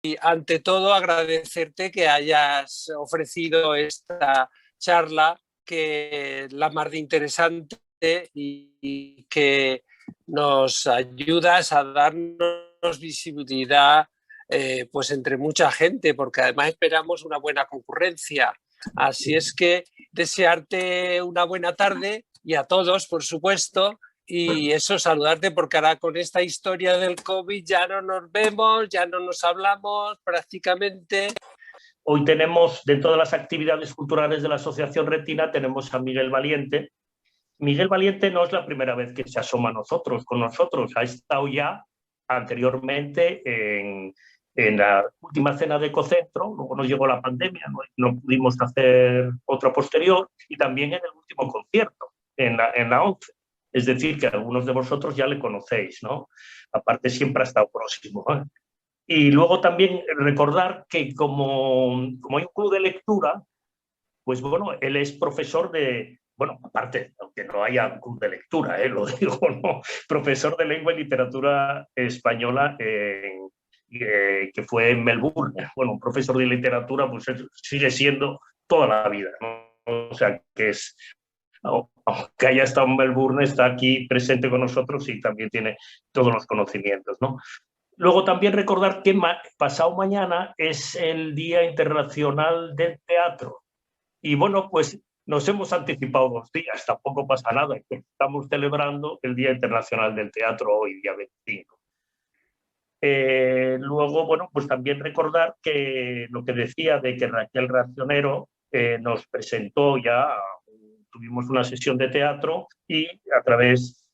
y ante todo agradecerte que hayas ofrecido esta charla, que la más de interesante y que nos ayudas a darnos visibilidad pues entre mucha gente, porque además esperamos una buena concurrencia. Así es que desearte una buena tarde y a todos, por supuesto, y eso, saludarte, porque ahora con esta historia del COVID ya no nos vemos, ya no nos hablamos prácticamente. Hoy tenemos, dentro de las actividades culturales de la Asociación Retina, tenemos a Miguel Valiente. Miguel Valiente no es la primera vez que se asoma con nosotros. Ha estado ya anteriormente en la última cena de Ecocentro, luego nos llegó la pandemia, no pudimos hacer otra posterior, y también en el último concierto, en la 11. Es decir, que algunos de vosotros ya le conocéis, ¿no? Aparte, siempre ha estado próximo, ¿eh? Y luego también recordar que como hay un club de lectura, pues bueno, él es profesor de, bueno, aparte, aunque no haya un club de lectura, lo digo, ¿no? Profesor de lengua y literatura española que fue en Melbourne. Bueno, un profesor de literatura pues sigue siendo toda la vida, ¿no? O sea, que es, aunque haya estado en Melbourne, está aquí presente con nosotros y también tiene todos los conocimientos, ¿no? Luego también recordar que pasado mañana es el Día Internacional del Teatro. Y bueno, pues nos hemos anticipado 2 días, tampoco pasa nada. Estamos celebrando el Día Internacional del Teatro hoy, día 25. Luego, bueno, pues también recordar que lo que decía de que Raquel Racionero nos presentó ya, tuvimos una sesión de teatro y a través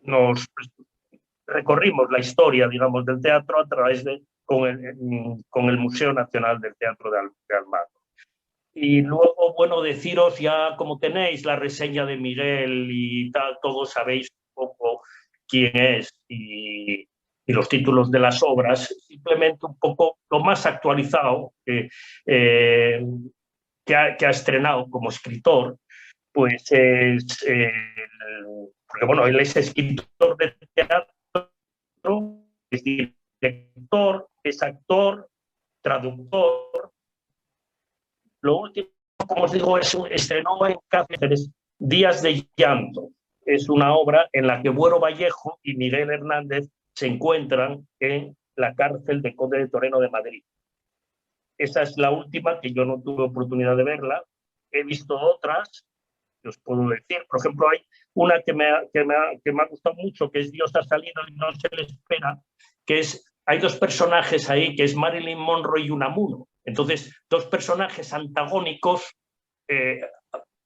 nos recorrimos la historia, digamos, del teatro a través con el Museo Nacional del Teatro de Almagro. Y luego, bueno, deciros ya, como tenéis la reseña de Miguel y tal, todos sabéis un poco quién es y los títulos de las obras, simplemente un poco lo más actualizado que ha estrenado como escritor, pues es, porque bueno, él es escritor de teatro, es director, es actor, traductor. Lo último, como os digo, estrenó en Cáceres Días de Llanto. Es una obra en la que Buero Vallejo y Miguel Hernández se encuentran en la cárcel de Conde de Toreno de Madrid. Esa es la última, que yo no tuve oportunidad de verla. He visto otras, que os puedo decir. Por ejemplo, hay una que me ha gustado mucho, que es Dios ha salido y no se le espera, que hay 2 personajes ahí, que es Marilyn Monroe y Unamuno. Entonces, 2 personajes antagónicos,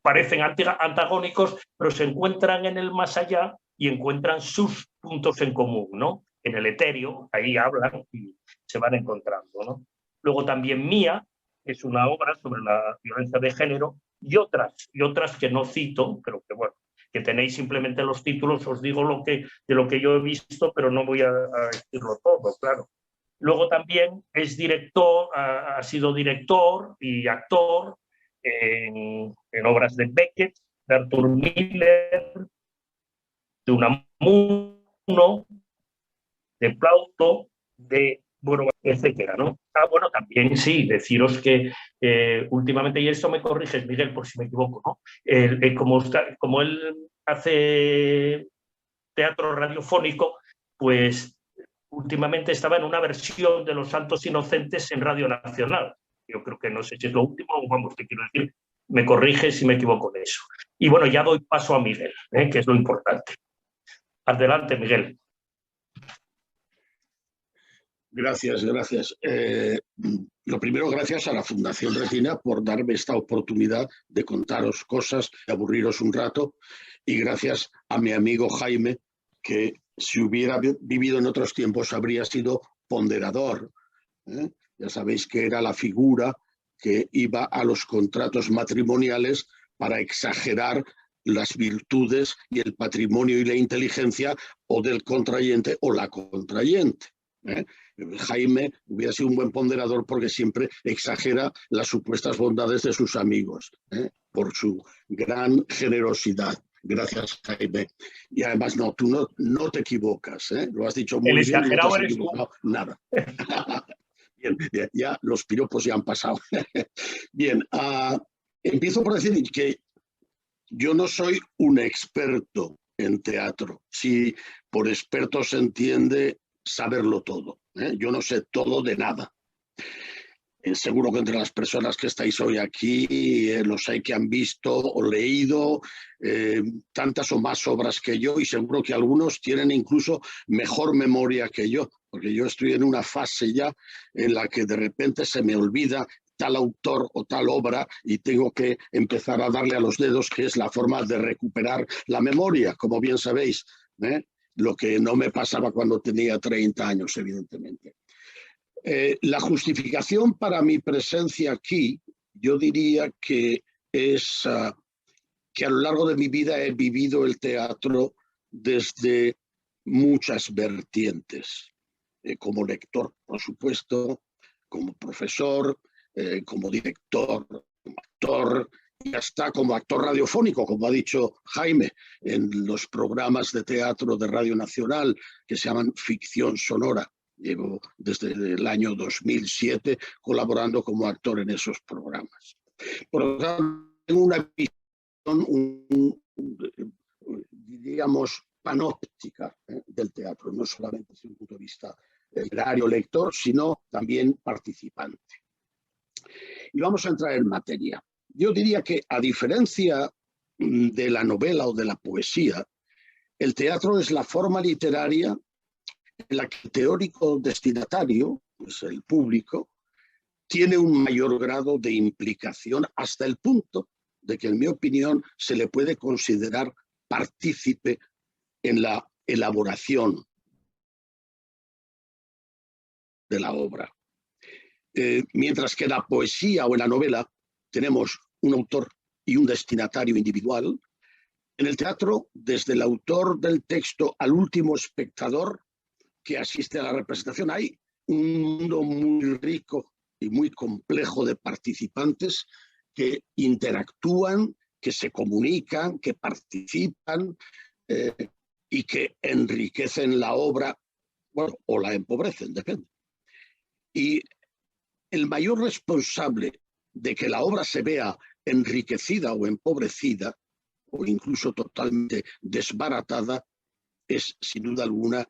parecen antagónicos, pero se encuentran en el más allá y encuentran sus puntos en común, ¿no? En el etéreo, ahí hablan y se van encontrando, ¿no? Luego también Mía, es una obra sobre la violencia de género, y otras que no cito, pero que bueno, que tenéis simplemente los títulos, os digo de lo que yo he visto, pero no voy a decirlo todo, claro. Luego también es director, ha sido director y actor en obras de Beckett, de Arthur Miller, de Unamuno, de Plauto, de, bueno, etcétera, ¿no? Bueno, también sí, deciros que últimamente, y esto me corriges, Miguel, por si me equivoco, ¿no? Como él hace teatro radiofónico, pues últimamente estaba en una versión de Los Santos Inocentes en Radio Nacional. Yo creo que no sé si es lo último, o vamos, te quiero decir, me corriges si me equivoco de eso. Y bueno, ya doy paso a Miguel, que es lo importante. Adelante, Miguel. Gracias. Lo primero, gracias a la Fundación Retina por darme esta oportunidad de contaros cosas, de aburriros un rato, y gracias a mi amigo Jaime, que si hubiera vivido en otros tiempos habría sido ponderador. Ya sabéis que era la figura que iba a los contratos matrimoniales para exagerar las virtudes y el patrimonio y la inteligencia o del contrayente o la contrayente. Jaime hubiera sido un buen ponderador porque siempre exagera las supuestas bondades de sus amigos, por su gran generosidad. Gracias, Jaime. Y además, tú no te equivocas, lo has dicho muy bien, no te has equivocado nada. Ya los piropos ya han pasado. Bien, empiezo por decir que yo no soy un experto en teatro. Si por experto se entiende saberlo todo, ¿eh? Yo no sé todo de nada. Seguro que entre las personas que estáis hoy aquí, los hay que han visto o leído tantas o más obras que yo, y seguro que algunos tienen incluso mejor memoria que yo, porque yo estoy en una fase ya en la que de repente se me olvida tal autor o tal obra y tengo que empezar a darle a los dedos, que es la forma de recuperar la memoria, como bien sabéis, ¿eh? Lo que no me pasaba cuando tenía 30 años, evidentemente. La justificación para mi presencia aquí, yo diría que es que a lo largo de mi vida he vivido el teatro desde muchas vertientes, como lector, por supuesto, como profesor, como director, como actor, y hasta como actor radiofónico, como ha dicho Jaime, en los programas de teatro de Radio Nacional que se llaman Ficción Sonora. Llevo desde el año 2007 colaborando como actor en esos programas. Por lo tanto, tengo una visión, digamos, panóptica del teatro, no solamente desde un punto de vista literario, lector, sino también participante. Y vamos a entrar en materia. Yo diría que, a diferencia de la novela o de la poesía, el teatro es la forma literaria en la que el teórico destinatario, pues el público, tiene un mayor grado de implicación, hasta el punto de que, en mi opinión, se le puede considerar partícipe en la elaboración de la obra. Mientras que en la poesía o en la novela tenemos un autor y un destinatario individual, en el teatro, desde el autor del texto al último espectador que asiste a la representación, hay un mundo muy rico y muy complejo de participantes que interactúan, que se comunican, que participan y que enriquecen la obra, bueno, o la empobrecen, depende. Y el mayor responsable de que la obra se vea enriquecida o empobrecida, o incluso totalmente desbaratada, es, sin duda alguna,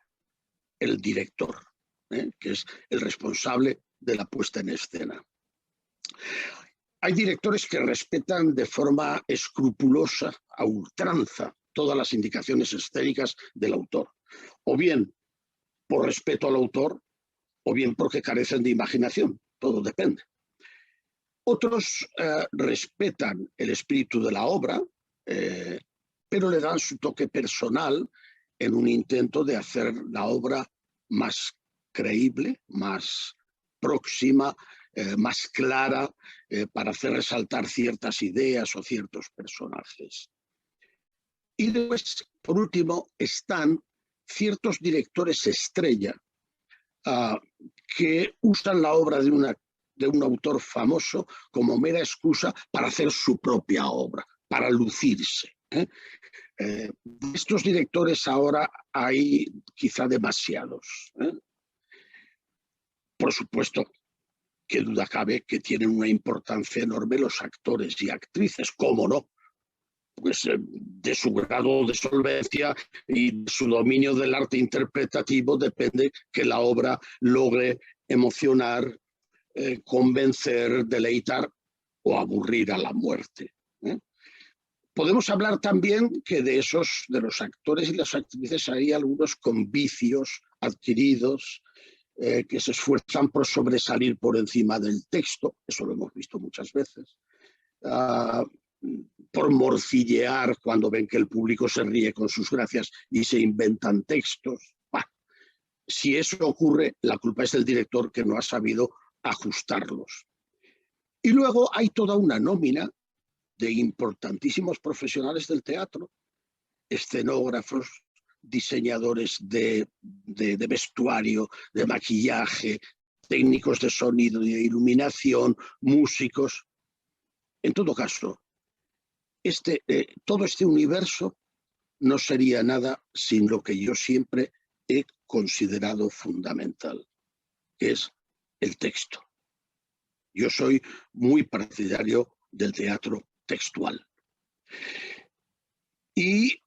el director, que es el responsable de la puesta en escena. Hay directores que respetan de forma escrupulosa, a ultranza, todas las indicaciones escénicas del autor, o bien por respeto al autor, o bien porque carecen de imaginación, todo depende. Otros respetan el espíritu de la obra, pero le dan su toque personal en un intento de hacer la obra más creíble, más próxima, más clara, para hacer resaltar ciertas ideas o ciertos personajes. Y después, por último, están ciertos directores estrella que usan la obra de un autor famoso como mera excusa para hacer su propia obra, para lucirse. De estos directores ahora hay quizá demasiados. Por supuesto, qué duda cabe que tienen una importancia enorme los actores y actrices, ¿cómo no? Pues de su grado de solvencia y de su dominio del arte interpretativo depende que la obra logre emocionar, convencer, deleitar o aburrir a la muerte. Podemos hablar también que de los actores y las actrices hay algunos con vicios adquiridos, que se esfuerzan por sobresalir por encima del texto, eso lo hemos visto muchas veces, por morcillear cuando ven que el público se ríe con sus gracias y se inventan textos. Bueno, si eso ocurre, la culpa es del director, que no ha sabido ajustarlos. Y luego hay toda una nómina de importantísimos profesionales del teatro, escenógrafos, diseñadores de vestuario, de maquillaje, técnicos de sonido y de iluminación, músicos. En todo caso, todo este universo no sería nada sin lo que yo siempre he considerado fundamental, que es el texto. Yo soy muy partidario del teatro textual. Y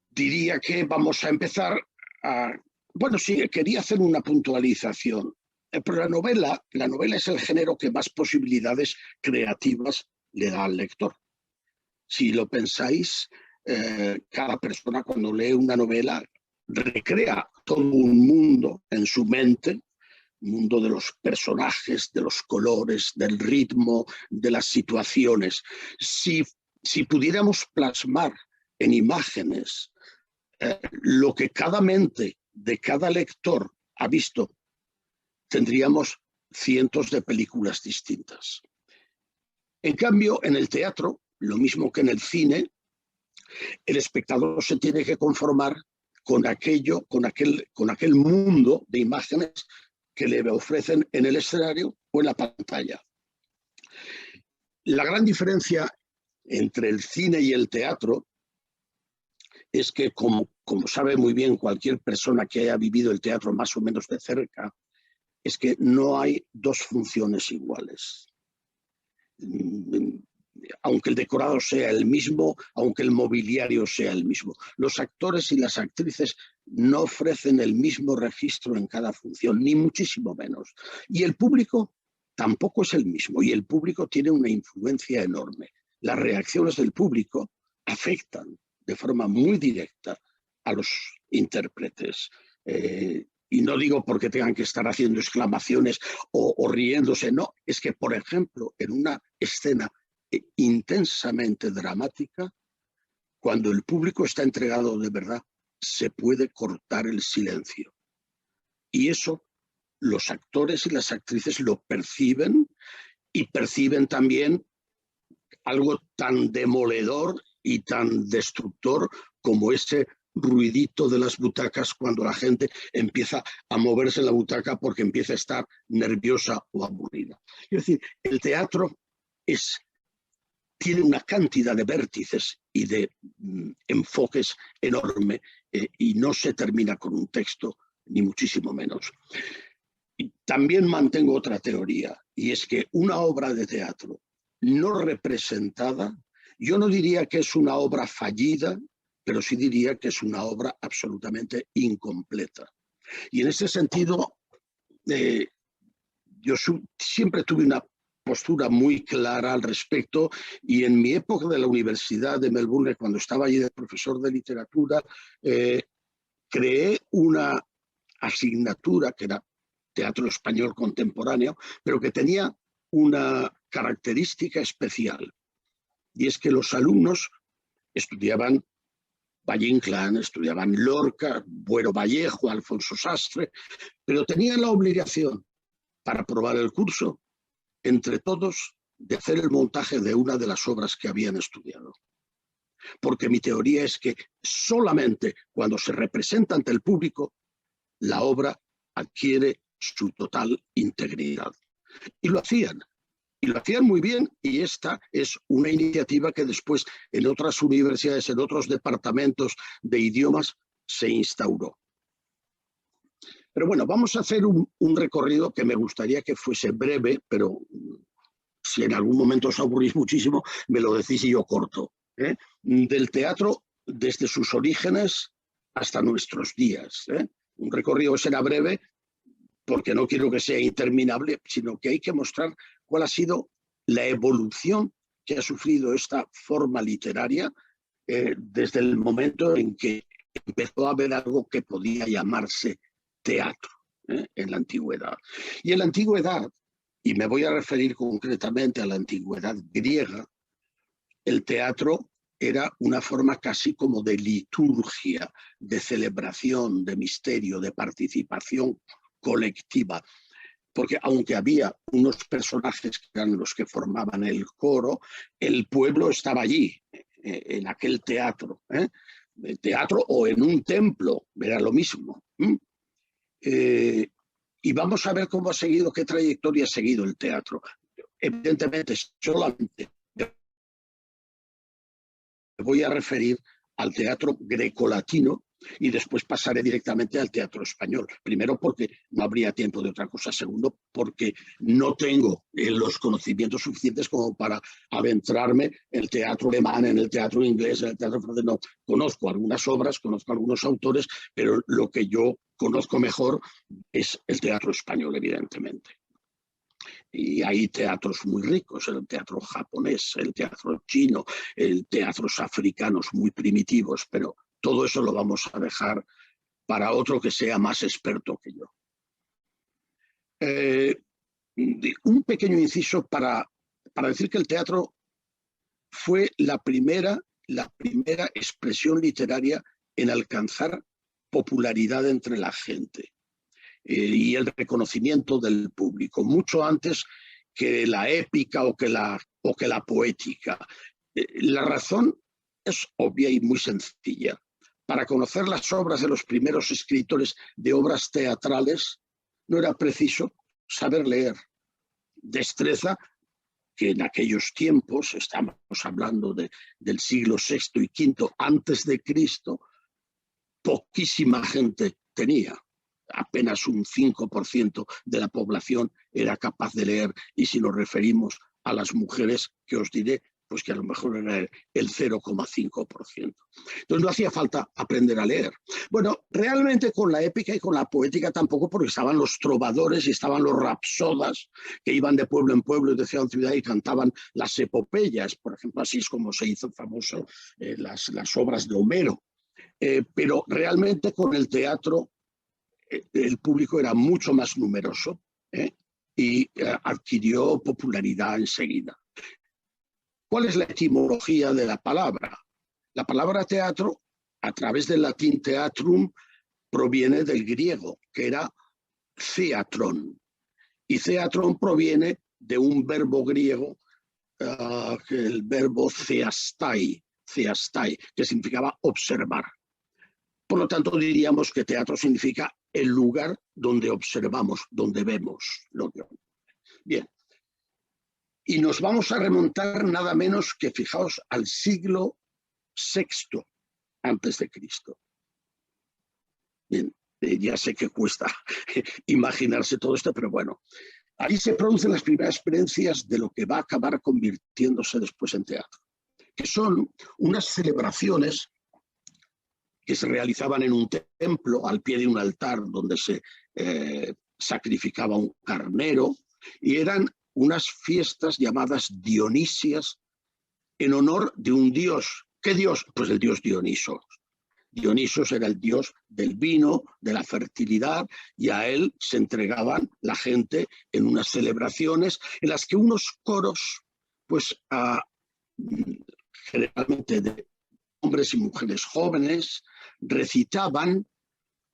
diría que vamos a empezar a... Bueno, sí, quería hacer una puntualización. Pero la novela es el género que más posibilidades creativas le da al lector. Si lo pensáis, cada persona cuando lee una novela recrea todo un mundo en su mente, mundo de los personajes, de los colores, del ritmo, de las situaciones. Si pudiéramos plasmar en imágenes lo que cada mente de cada lector ha visto, tendríamos cientos de películas distintas. En cambio, en el teatro, lo mismo que en el cine, el espectador se tiene que conformar con aquel mundo de imágenes que le ofrecen en el escenario o en la pantalla. La gran diferencia entre el cine y el teatro es que, como sabe muy bien cualquier persona que haya vivido el teatro más o menos de cerca, es que no hay dos funciones iguales. Aunque el decorado sea el mismo, aunque el mobiliario sea el mismo. Los actores y las actrices no ofrecen el mismo registro en cada función, ni muchísimo menos. Y el público tampoco es el mismo, y el público tiene una influencia enorme. Las reacciones del público afectan de forma muy directa a los intérpretes. Y no digo porque tengan que estar haciendo exclamaciones o riéndose, no, es que, por ejemplo, en una escena intensamente dramática, cuando el público está entregado de verdad, se puede cortar el silencio. Y eso los actores y las actrices lo perciben, y perciben también algo tan demoledor y tan destructor como ese ruidito de las butacas cuando la gente empieza a moverse en la butaca porque empieza a estar nerviosa o aburrida. Es decir, el teatro tiene una cantidad de vértices y de enfoques enorme, y no se termina con un texto, ni muchísimo menos. Y también mantengo otra teoría, y es que una obra de teatro no representada, yo no diría que es una obra fallida, pero sí diría que es una obra absolutamente incompleta. Y en ese sentido, yo siempre tuve una postura muy clara al respecto, y en mi época de la Universidad de Melbourne, cuando estaba allí de profesor de literatura, creé una asignatura que era teatro español contemporáneo, pero que tenía una característica especial, y es que los alumnos estudiaban Valle-Inclán, estudiaban Lorca, Buero Vallejo, Alfonso Sastre, pero tenían la obligación, para aprobar el curso, entre todos, de hacer el montaje de una de las obras que habían estudiado. Porque mi teoría es que solamente cuando se representa ante el público, la obra adquiere su total integridad. Y lo hacían muy bien, y esta es una iniciativa que después en otras universidades, en otros departamentos de idiomas, se instauró. Pero bueno, vamos a hacer un recorrido que me gustaría que fuese breve, pero si en algún momento os aburrís muchísimo, me lo decís y yo corto. Del teatro desde sus orígenes hasta nuestros días. Un recorrido que será breve porque no quiero que sea interminable, sino que hay que mostrar cuál ha sido la evolución que ha sufrido esta forma literaria desde el momento en que empezó a haber algo que podía llamarse teatro en la antigüedad. Y en la antigüedad, y me voy a referir concretamente a la antigüedad griega, el teatro era una forma casi como de liturgia, de celebración, de misterio, de participación colectiva. Porque aunque había unos personajes que eran los que formaban el coro, el pueblo estaba allí, en aquel teatro. Teatro o en un templo, era lo mismo. Y vamos a ver cómo ha seguido, qué trayectoria ha seguido el teatro. Evidentemente, solamente me voy a referir al teatro grecolatino, Y después pasaré directamente al teatro español. Primero porque no habría tiempo de otra cosa. Segundo porque no tengo los conocimientos suficientes como para adentrarme en el teatro alemán, en el teatro inglés, en el teatro francés. No, conozco algunas obras, conozco algunos autores, pero lo que yo conozco mejor es el teatro español, evidentemente. Y hay teatros muy ricos, el teatro japonés, el teatro chino, el teatros africanos muy primitivos, pero todo eso lo vamos a dejar para otro que sea más experto que yo. Un pequeño inciso para decir que el teatro fue la primera expresión literaria en alcanzar popularidad entre la gente y el reconocimiento del público, mucho antes que la épica o que la poética. La razón es obvia y muy sencilla. Para conocer las obras de los primeros escritores de obras teatrales no era preciso saber leer. Destreza que en aquellos tiempos, estamos hablando del siglo VI y V antes de Cristo, poquísima gente tenía. Apenas un 5% de la población era capaz de leer, y si nos referimos a las mujeres, que os diré, pues que a lo mejor era el 0,5%. Entonces no hacía falta aprender a leer. Bueno, realmente con la épica y con la poética tampoco, porque estaban los trovadores y estaban los rapsodas que iban de pueblo en pueblo y de ciudad en ciudad y cantaban las epopeyas, por ejemplo, así es como se hizo famoso las obras de Homero. Pero realmente con el teatro el público era mucho más numeroso y adquirió popularidad enseguida. ¿Cuál es la etimología de la palabra? La palabra teatro, a través del latín teatrum, proviene del griego, que era theatron. Y theatron proviene de un verbo griego, el verbo theastai, que significaba observar. Por lo tanto, diríamos que teatro significa el lugar donde observamos, donde vemos lo que vemos. Bien. Y nos vamos a remontar nada menos que, fijaos, al siglo VI antes de Cristo. Bien, ya sé que cuesta imaginarse todo esto, pero bueno, ahí se producen las primeras experiencias de lo que va a acabar convirtiéndose después en teatro, que son unas celebraciones que se realizaban en un templo, al pie de un altar donde se sacrificaba un carnero, y eran unas fiestas llamadas Dionisias en honor de un dios. ¿Qué dios? Pues el dios Dionisos. Dionisos era el dios del vino, de la fertilidad, y a él se entregaban la gente en unas celebraciones en las que unos coros, pues generalmente de hombres y mujeres jóvenes, recitaban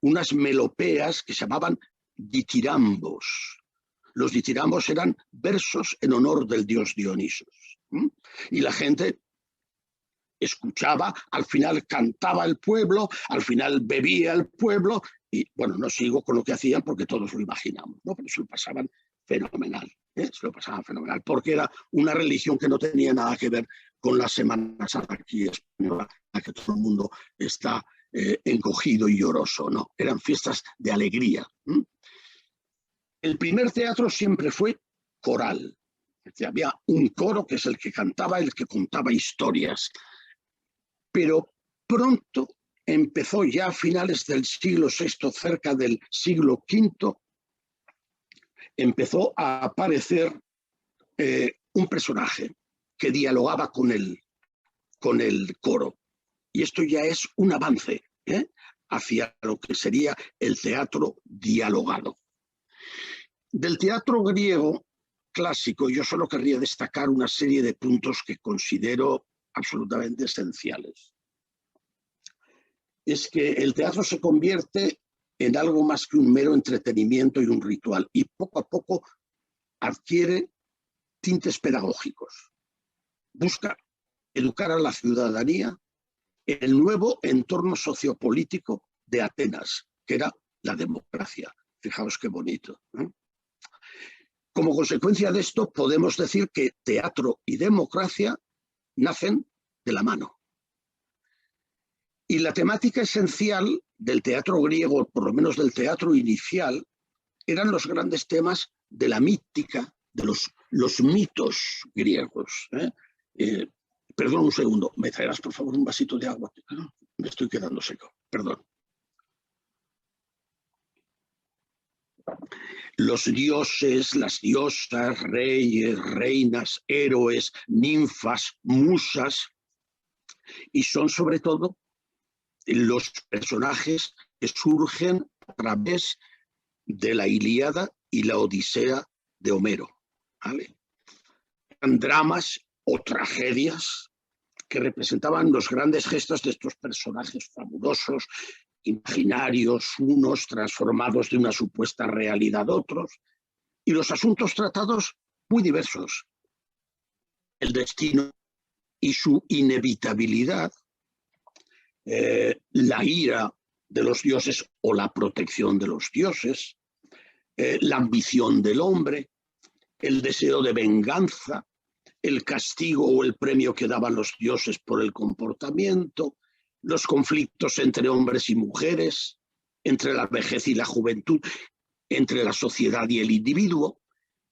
unas melopeas que se llamaban ditirambos. Los ditirambos eran versos en honor del dios Dionisos. Y la gente escuchaba, al final cantaba el pueblo, al final bebía el pueblo, y bueno, no sigo con lo que hacían porque todos lo imaginamos, ¿no? Pero se lo pasaban fenomenal, se lo pasaban fenomenal, porque era una religión que no tenía nada que ver con la Semana Santa aquí española, en la que todo el mundo está encogido y lloroso, ¿no? Eran fiestas de alegría. El primer teatro siempre fue coral. Había un coro que es el que cantaba, el que contaba historias. Pero pronto empezó, ya a finales del siglo VI, cerca del siglo V, empezó a aparecer un personaje que dialogaba con el coro. Y esto ya es un avance hacia lo que sería el teatro dialogado. Del teatro griego clásico, yo solo querría destacar una serie de puntos que considero absolutamente esenciales. Es que el teatro se convierte en algo más que un mero entretenimiento y un ritual, y poco a poco adquiere tintes pedagógicos. Busca educar a la ciudadanía en el nuevo entorno sociopolítico de Atenas, que era la democracia. Fijaos qué bonito, ¿eh? Como consecuencia de esto, podemos decir que teatro y democracia nacen de la mano. Y la temática esencial del teatro griego, por lo menos del teatro inicial, eran los grandes temas de la mítica, de los mitos griegos. Perdón un segundo, ¿me traerás por favor un vasito de agua? Me estoy quedando seco, perdón. Los dioses, las diosas, reyes, reinas, héroes, ninfas, musas, y son sobre todo los personajes que surgen a través de la Ilíada y la Odisea de Homero. ¿Vale? Eran dramas o tragedias que representaban los grandes gestos de estos personajes fabulosos, imaginarios, unos transformados de una supuesta realidad a otros, y los asuntos tratados muy diversos. El destino y su inevitabilidad, la ira de los dioses o la protección de los dioses, la ambición del hombre, el deseo de venganza, el castigo o el premio que daban los dioses por el comportamiento, los conflictos entre hombres y mujeres, entre la vejez y la juventud, entre la sociedad y el individuo,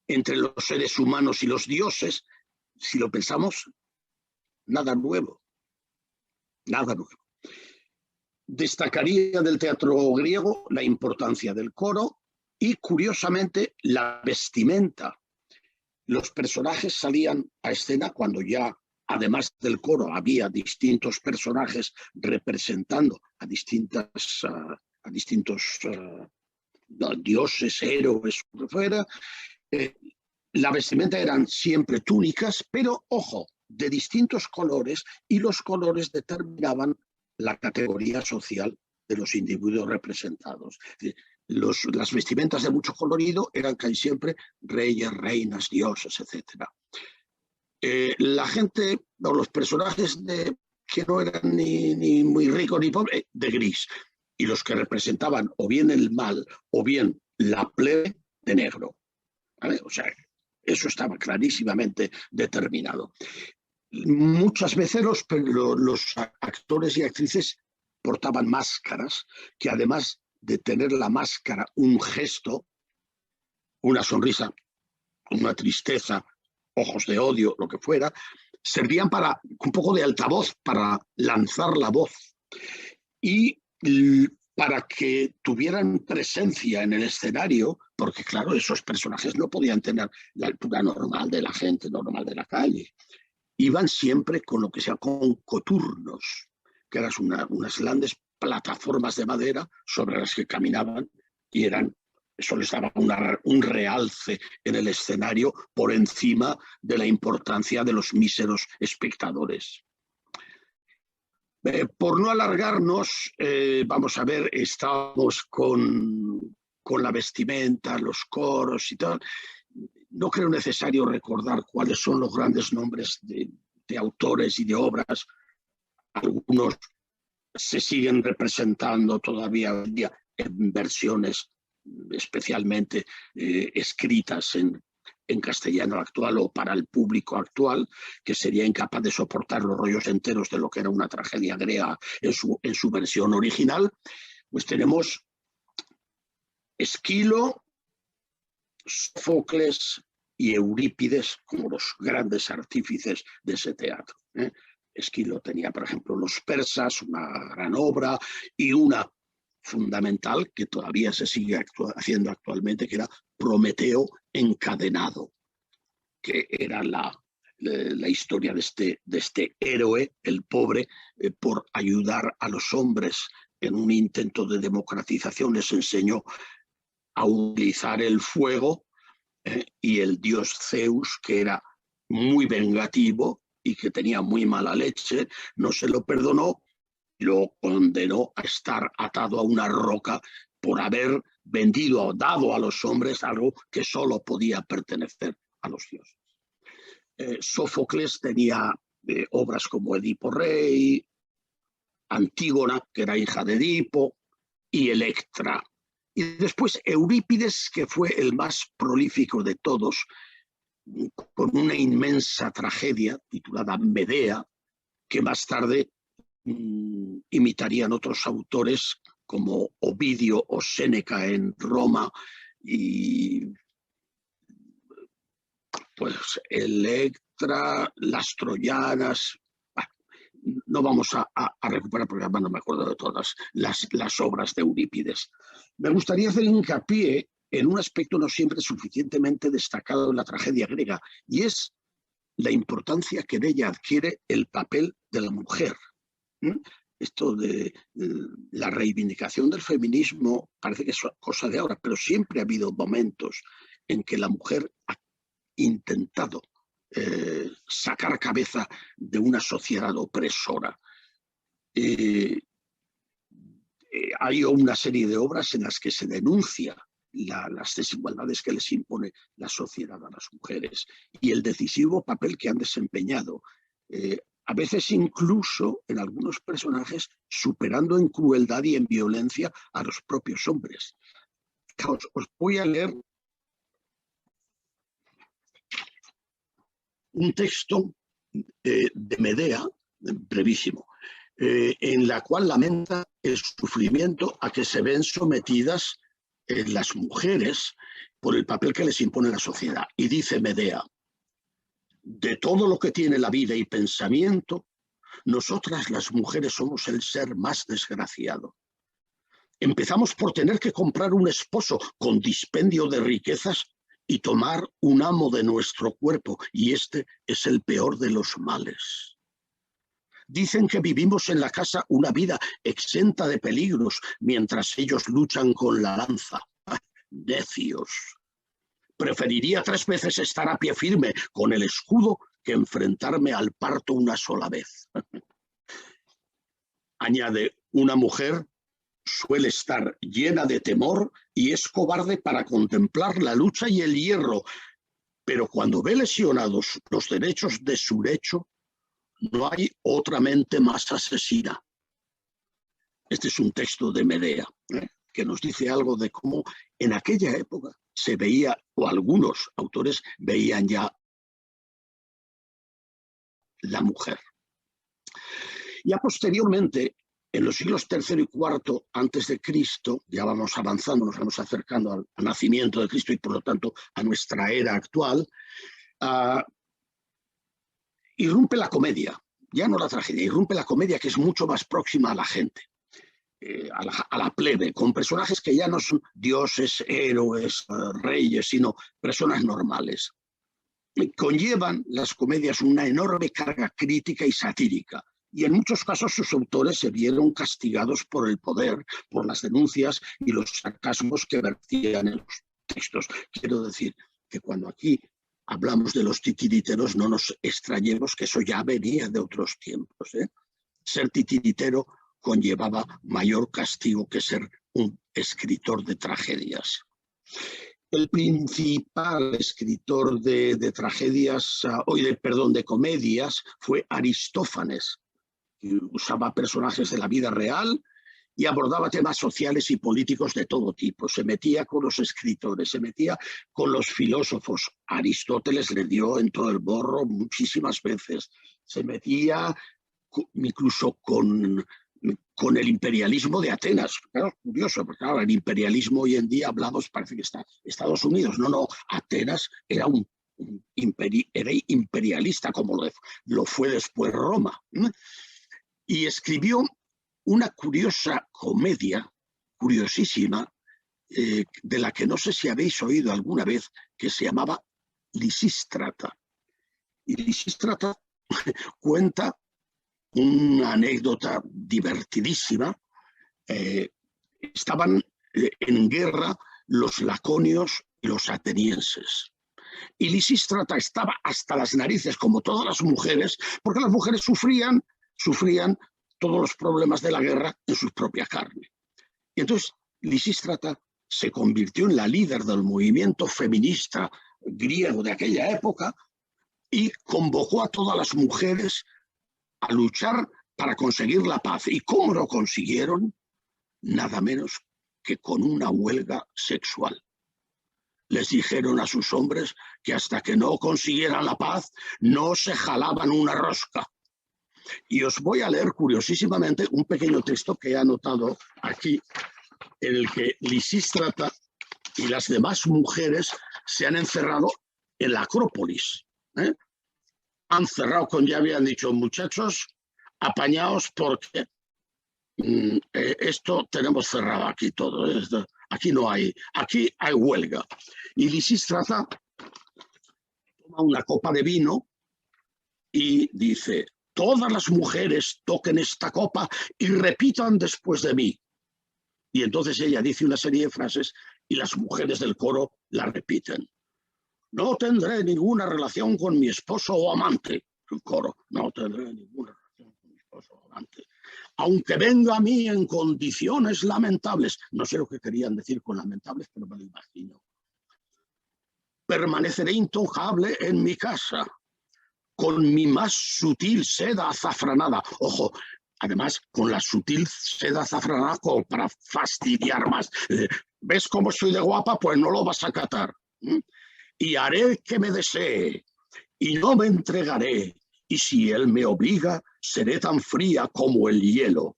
entre los seres humanos y los dioses. Si lo pensamos, nada nuevo, nada nuevo. Destacaría del teatro griego la importancia del coro y, curiosamente, la vestimenta. Los personajes salían a escena cuando ya, además del coro, había distintos personajes representando a distintos dioses, héroes, lo que fuera. La vestimenta eran siempre túnicas, pero, ojo, de distintos colores, y los colores determinaban la categoría social de los individuos representados. Las vestimentas de mucho colorido eran casi siempre reyes, reinas, dioses, etc. La gente, o los personajes que no eran ni muy ricos ni pobres, de gris, y los que representaban o bien el mal o bien la plebe, de negro. ¿Vale? O sea, eso estaba clarísimamente determinado. Muchas veces los actores y actrices portaban máscaras que, además de tener la máscara un gesto, una sonrisa, una tristeza, ojos de odio, lo que fuera, servían para un poco de altavoz, para lanzar la voz y para que tuvieran presencia en el escenario, porque claro, esos personajes no podían tener la altura normal de la gente, normal de la calle. Iban siempre con lo que se llaman coturnos, que eran unas grandes plataformas de madera sobre las que caminaban, y eso les daba un realce en el escenario por encima de la importancia de los míseros espectadores. Por no alargarnos, vamos a ver, estamos con la vestimenta, los coros y tal. No creo necesario recordar cuáles son los grandes nombres de autores y de obras. Algunos se siguen representando todavía hoy día en versiones especialmente escritas en castellano actual o para el público actual, que sería incapaz de soportar los rollos enteros de lo que era una tragedia griega en su versión original. Pues tenemos Esquilo, Sófocles y Eurípides como los grandes artífices de ese teatro. Esquilo tenía, por ejemplo, Los persas, una gran obra, y una fundamental que todavía se sigue haciendo actualmente, que era Prometeo encadenado, que era la historia de este héroe, el pobre, por ayudar a los hombres en un intento de democratización, les enseñó a utilizar el fuego, y el dios Zeus, que era muy vengativo y que tenía muy mala leche, no se lo perdonó, lo condenó a estar atado a una roca por haber vendido o dado a los hombres algo que solo podía pertenecer a los dioses. Sófocles tenía obras como Edipo Rey, Antígona, que era hija de Edipo, y Electra. Y después Eurípides, que fue el más prolífico de todos, con una inmensa tragedia titulada Medea, que más tarde imitarían otros autores como Ovidio o Séneca en Roma, y pues Electra, las troyanas. No vamos a recuperar porque además no me acuerdo de todas las obras de Eurípides. Me gustaría hacer hincapié en un aspecto no siempre suficientemente destacado en la tragedia griega, y es la importancia que en ella adquiere el papel de la mujer. Esto de la reivindicación del feminismo parece que es cosa de ahora, pero siempre ha habido momentos en que la mujer ha intentado sacar cabeza de una sociedad opresora. Hay una serie de obras en las que se denuncia las desigualdades que les impone la sociedad a las mujeres y el decisivo papel que han desempeñado, a veces incluso en algunos personajes superando en crueldad y en violencia a los propios hombres. Os voy a leer un texto de Medea, brevísimo, en la cual lamenta el sufrimiento a que se ven sometidas las mujeres por el papel que les impone la sociedad. Y dice Medea: de todo lo que tiene la vida y pensamiento, nosotras las mujeres somos el ser más desgraciado. Empezamos por tener que comprar un esposo con dispendio de riquezas y tomar un amo de nuestro cuerpo, y este es el peor de los males. Dicen que vivimos en la casa una vida exenta de peligros, mientras ellos luchan con la lanza. Necios. Preferiría 3 veces estar a pie firme con el escudo que enfrentarme al parto una sola vez. Añade: una mujer suele estar llena de temor y es cobarde para contemplar la lucha y el hierro, pero cuando ve lesionados los derechos de su lecho, no hay otra mente más asesina. Este es un texto de Medea, que nos dice algo de cómo en aquella época se veía, o algunos autores veían ya la mujer. Ya posteriormente, en los siglos III y IV antes de Cristo, ya vamos avanzando, nos vamos acercando al nacimiento de Cristo y por lo tanto a nuestra era actual, irrumpe la comedia, ya no la tragedia, irrumpe la comedia, que es mucho más próxima a la gente, a la plebe, con personajes que ya no son dioses, héroes, reyes, sino personas normales. Conllevan las comedias una enorme carga crítica y satírica, y en muchos casos sus autores se vieron castigados por el poder, por las denuncias y los sarcasmos que vertían en los textos. Quiero decir que cuando aquí hablamos de los titiriteros, no nos extrañemos que eso ya venía de otros tiempos. Ser titiritero conllevaba mayor castigo que ser un escritor de tragedias. El principal escritor de tragedias, de comedias, fue Aristófanes, que usaba personajes de la vida real y abordaba temas sociales y políticos de todo tipo. Se metía con los escritores, se metía con los filósofos. Aristóteles le dio en todo el borro muchísimas veces. Se metía incluso con el imperialismo de Atenas. Claro, es curioso, porque claro, el imperialismo hoy en día hablamos, parece que está Estados Unidos. No, Atenas era era imperialista, como lo fue después Roma. Y escribió una curiosa comedia, curiosísima, de la que no sé si habéis oído alguna vez, que se llamaba Lisístrata. Y Lisístrata cuenta una anécdota divertidísima. Estaban en guerra los laconios y los atenienses. Y Lisístrata estaba hasta las narices, como todas las mujeres, porque las mujeres sufrían todos los problemas de la guerra en su propia carne. Y entonces Lisístrata se convirtió en la líder del movimiento feminista griego de aquella época y convocó a todas las mujeres a luchar para conseguir la paz. ¿Y cómo lo consiguieron? Nada menos que con una huelga sexual. Les dijeron a sus hombres que hasta que no consiguieran la paz no se jalaban una rosca. Y os voy a leer curiosísimamente un pequeño texto que he anotado aquí, en el que Lisístrata y las demás mujeres se han encerrado en la Acrópolis. Han cerrado con llave y han dicho, muchachos, apañaos porque esto tenemos cerrado aquí todo. Aquí no hay, aquí hay huelga. Y Lisístrata toma una copa de vino y dice, todas las mujeres toquen esta copa y repitan después de mí. Y entonces ella dice una serie de frases y las mujeres del coro la repiten. No tendré ninguna relación con mi esposo o amante. El coro, no tendré ninguna relación con mi esposo o amante. Aunque venga a mí en condiciones lamentables. No sé lo que querían decir con lamentables, pero me lo imagino. Permaneceré intocable en mi casa, con mi más sutil seda azafranada. Ojo, además, con la sutil seda azafranada como para fastidiar más. ¿Ves cómo soy de guapa? Pues no lo vas a catar. Y haré que me desee, y no me entregaré, y si él me obliga, seré tan fría como el hielo.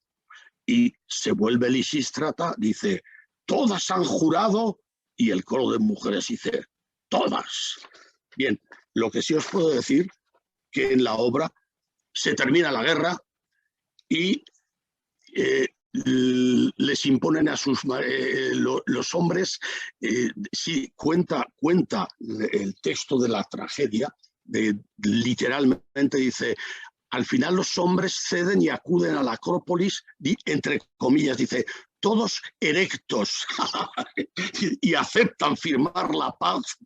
Y se vuelve Lisístrata, dice, todas han jurado, y el coro de mujeres dice, todas. Bien, lo que sí os puedo decir, que en la obra se termina la guerra y les imponen a los hombres, sí, cuenta el texto de la tragedia, literalmente dice, al final los hombres ceden y acuden a la Acrópolis, entre comillas, dice, todos erectos, y aceptan firmar la paz,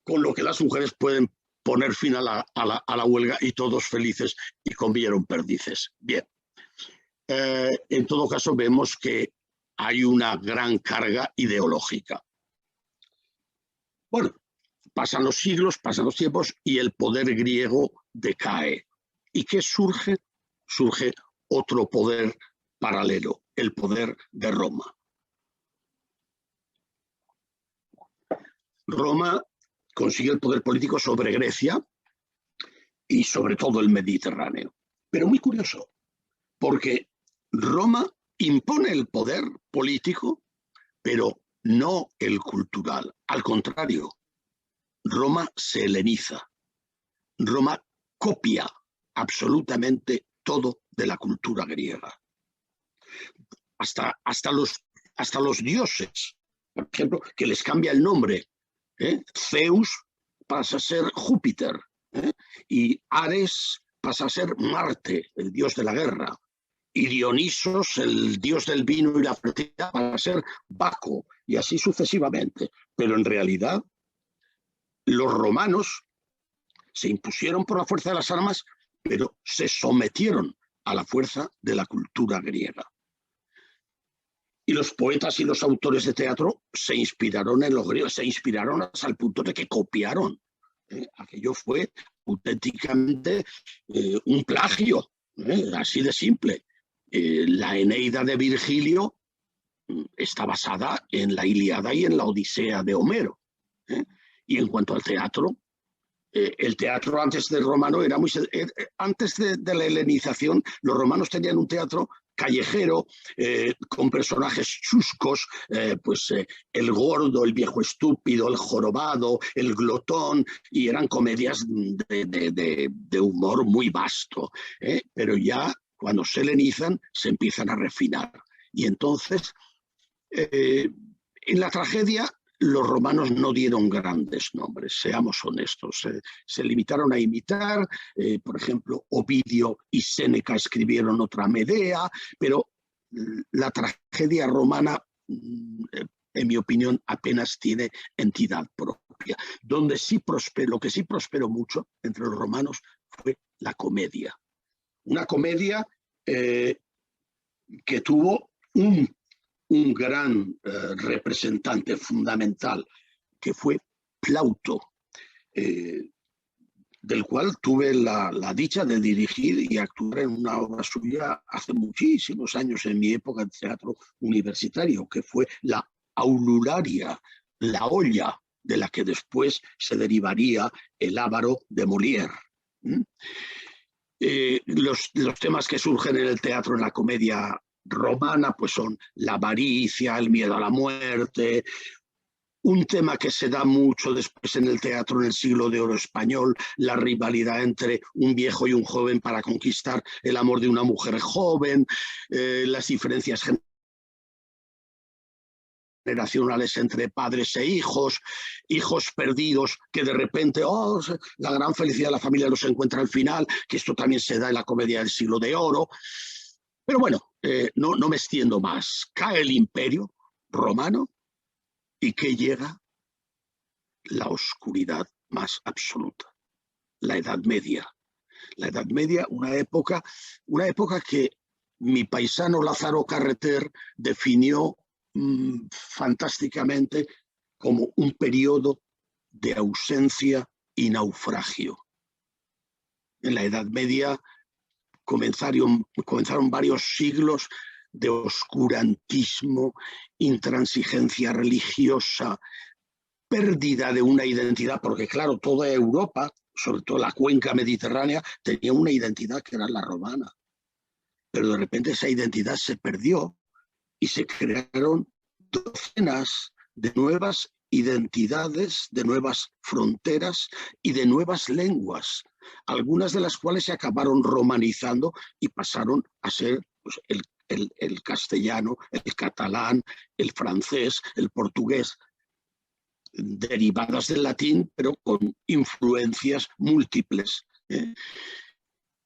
con lo que las mujeres pueden poner fin a la huelga y todos felices y comieron perdices. Bien. En todo caso, vemos que hay una gran carga ideológica. Bueno, pasan los siglos, pasan los tiempos y el poder griego decae. ¿Y qué surge? Surge otro poder paralelo, el poder de Roma. Roma consigue el poder político sobre Grecia y sobre todo el Mediterráneo. Pero muy curioso, porque Roma impone el poder político, pero no el cultural. Al contrario, Roma se heleniza. Roma copia absolutamente todo de la cultura griega. Hasta los dioses, por ejemplo, que les cambia el nombre. Zeus pasa a ser Júpiter, y Ares pasa a ser Marte, el dios de la guerra. Y Dionisos, el dios del vino y la fertilidad, para ser Baco, y así sucesivamente. Pero en realidad, los romanos se impusieron por la fuerza de las armas, pero se sometieron a la fuerza de la cultura griega. Y los poetas y los autores de teatro se inspiraron en los griegos, se inspiraron hasta el punto de que copiaron. Aquello fue auténticamente un plagio, así de simple. La Eneida de Virgilio está basada en la Ilíada y en la Odisea de Homero. Y en cuanto al teatro, el teatro antes del romano era antes de la helenización, los romanos tenían un teatro callejero, con personajes chuscos, el gordo, el viejo estúpido, el jorobado, el glotón, y eran comedias de humor muy vasto. Pero ya cuando se helenizan, se empiezan a refinar. Y entonces, en la tragedia, los romanos no dieron grandes nombres, seamos honestos. Se limitaron a imitar, por ejemplo, Ovidio y Séneca escribieron otra Medea, pero la tragedia romana, en mi opinión, apenas tiene entidad propia. Lo que sí prosperó mucho entre los romanos fue la comedia. Una comedia que tuvo un gran representante fundamental, que fue Plauto, del cual tuve la dicha de dirigir y actuar en una obra suya hace muchísimos años, en mi época de teatro universitario, que fue la Aulularia, la olla, de la que después se derivaría el Ávaro de Molière. Los temas que surgen en el teatro, en la comedia romana, pues son la avaricia, el miedo a la muerte. Un tema que se da mucho después en el teatro en el siglo de oro español, la rivalidad entre un viejo y un joven para conquistar el amor de una mujer joven, las diferencias generacionales entre padres e hijos, hijos perdidos que de repente, oh, la gran felicidad de la familia los encuentra al final, que esto también se da en la comedia del siglo de oro. Pero bueno, no me extiendo más. Cae el imperio romano y ¿qué llega? La oscuridad más absoluta, la Edad Media. La Edad Media, una época que mi paisano Lázaro Carreter definió fantásticamente como un periodo de ausencia y naufragio. En la Edad Media comenzaron varios siglos de oscurantismo, intransigencia religiosa, pérdida de una identidad, porque claro, toda Europa, sobre todo la cuenca mediterránea, tenía una identidad que era la romana. Pero de repente esa identidad se perdió y se crearon docenas de nuevas identidades, de nuevas fronteras y de nuevas lenguas, algunas de las cuales se acabaron romanizando y pasaron a ser pues, el castellano, el catalán, el francés, el portugués, derivadas del latín, pero con influencias múltiples.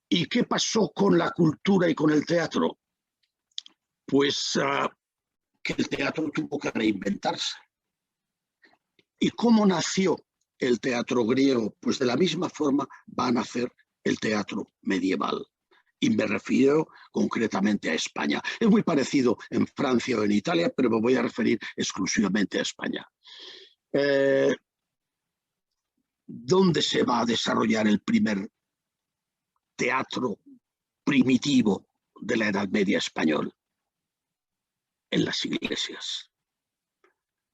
¿Y qué pasó con la cultura y con el teatro? Pues que el teatro tuvo que reinventarse. ¿Y cómo nació el teatro griego? Pues de la misma forma va a nacer el teatro medieval. Y me refiero concretamente a España. Es muy parecido en Francia o en Italia, pero me voy a referir exclusivamente a España. ¿Dónde se va a desarrollar el primer teatro primitivo de la Edad Media español? En las iglesias.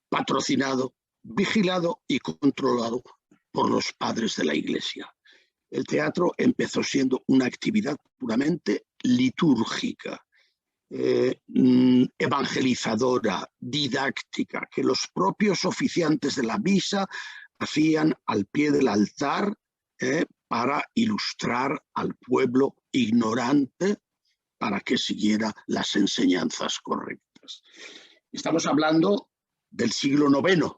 Patrocinado, vigilado y controlado por los padres de la iglesia. El teatro empezó siendo una actividad puramente litúrgica, evangelizadora, didáctica, que los propios oficiantes de la misa hacían al pie del altar para ilustrar al pueblo ignorante para que siguiera las enseñanzas correctas. Estamos hablando del siglo IX.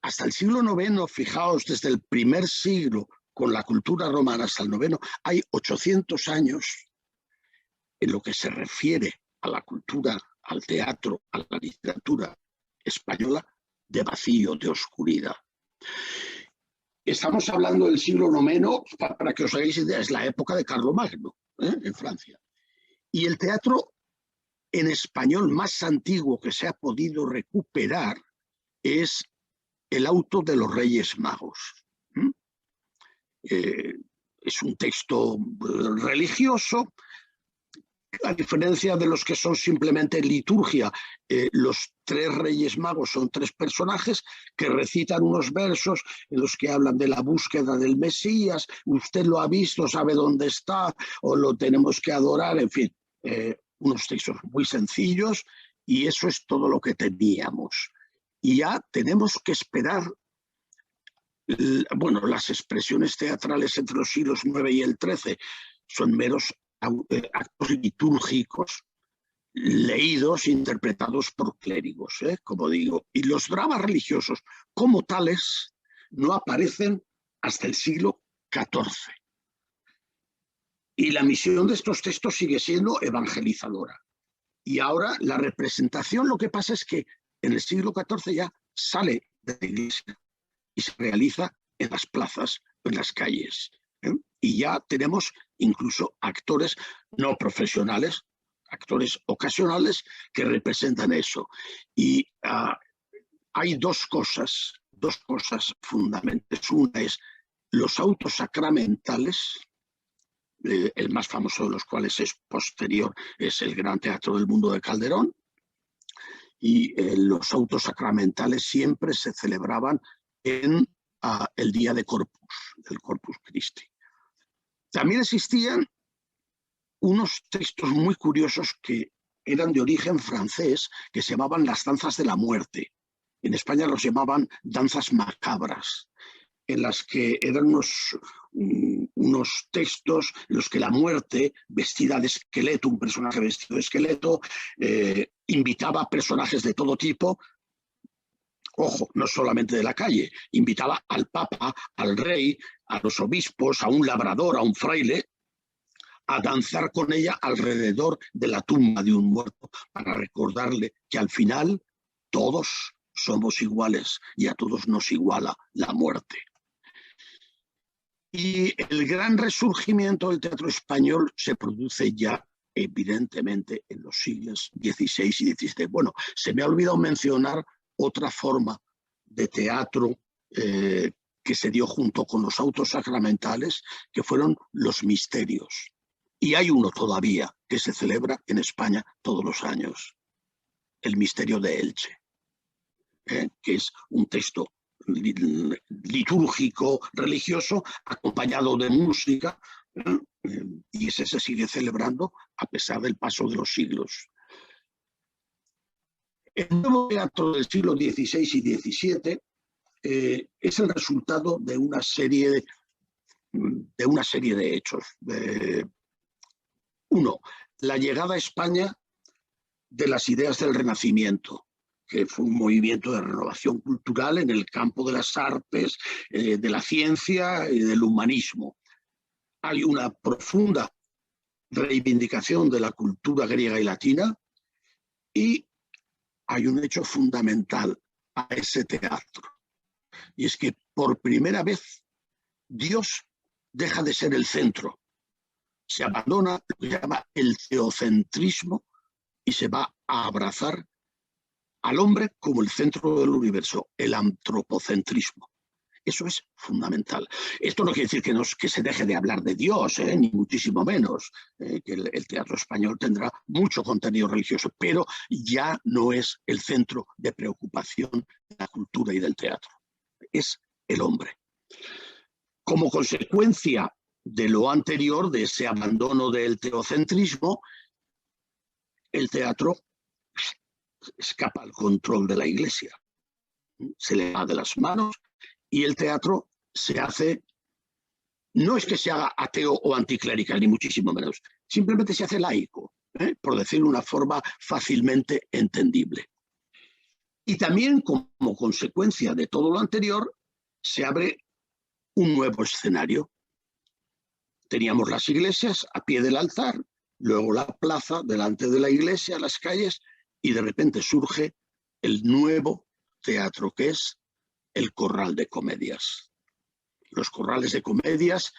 Hasta el siglo IX, fijaos, desde el primer siglo con la cultura romana hasta el IX, hay 800 años en lo que se refiere a la cultura, al teatro, a la literatura española, de vacío, de oscuridad. Estamos hablando del siglo IX, para que os hagáis idea, es la época de Carlomagno, en Francia. Y el teatro en español más antiguo que se ha podido recuperar es el Auto de los Reyes Magos. Es un texto religioso, a diferencia de los que son simplemente liturgia. Los tres Reyes Magos son tres personajes que recitan unos versos en los que hablan de la búsqueda del Mesías, usted lo ha visto, sabe dónde está, o lo tenemos que adorar, en fin, unos textos muy sencillos, y eso es todo lo que teníamos. Y ya tenemos que esperar, bueno, las expresiones teatrales entre los siglos IX y el XIII son meros actos litúrgicos leídos, interpretados por clérigos, como digo. Y los dramas religiosos como tales no aparecen hasta el siglo XIV. Y la misión de estos textos sigue siendo evangelizadora. Y ahora la representación, lo que pasa es que en el siglo XIV ya sale de la iglesia y se realiza en las plazas, en las calles. Y ya tenemos incluso actores no profesionales, actores ocasionales que representan eso. Y hay dos cosas fundamentales. Una es los autos sacramentales, el más famoso de los cuales es posterior, es el Gran Teatro del Mundo de Calderón, y los autos sacramentales siempre se celebraban en el día de Corpus, del Corpus Christi. También existían unos textos muy curiosos que eran de origen francés, que se llamaban las danzas de la muerte. En España los llamaban danzas macabras, en las que eran unos textos en los que la muerte, vestida de esqueleto, un personaje vestido de esqueleto, invitaba a personajes de todo tipo, ojo, no solamente de la calle, invitaba al papa, al rey, a los obispos, a un labrador, a un fraile, a danzar con ella alrededor de la tumba de un muerto para recordarle que al final todos somos iguales y a todos nos iguala la muerte. Y el gran resurgimiento del teatro español se produce ya evidentemente en los siglos XVI y XVII. Bueno, se me ha olvidado mencionar otra forma de teatro que se dio junto con los autos sacramentales, que fueron los misterios. Y hay uno todavía que se celebra en España todos los años, el Misterio de Elche, que es un texto litúrgico, religioso, acompañado de música, y ese se sigue celebrando a pesar del paso de los siglos. El nuevo teatro del siglo XVI y XVII es el resultado de una serie de hechos. Uno, la llegada a España de las ideas del Renacimiento, que fue un movimiento de renovación cultural en el campo de las artes, de la ciencia y del humanismo. Hay una profunda reivindicación de la cultura griega y latina y hay un hecho fundamental a ese teatro. Y es que por primera vez Dios deja de ser el centro. Se abandona lo que se llama el teocentrismo y se va a abrazar al hombre como el centro del universo, el antropocentrismo. Eso es fundamental. Esto no quiere decir que se deje de hablar de Dios, ni muchísimo menos, que el teatro español tendrá mucho contenido religioso, pero ya no es el centro de preocupación de la cultura y del teatro. Es el hombre. Como consecuencia de lo anterior, de ese abandono del teocentrismo, el teatro escapa al control de la Iglesia. Se le va de las manos y el teatro se hace, no es que se haga ateo o anticlerical, ni muchísimo menos, simplemente se hace laico, por decirlo de una forma fácilmente entendible. Y también como consecuencia de todo lo anterior, se abre un nuevo escenario. Teníamos las iglesias a pie del altar, luego la plaza delante de la iglesia, las calles, y de repente surge el nuevo teatro, que es el corral de comedias. Los corrales de comedias,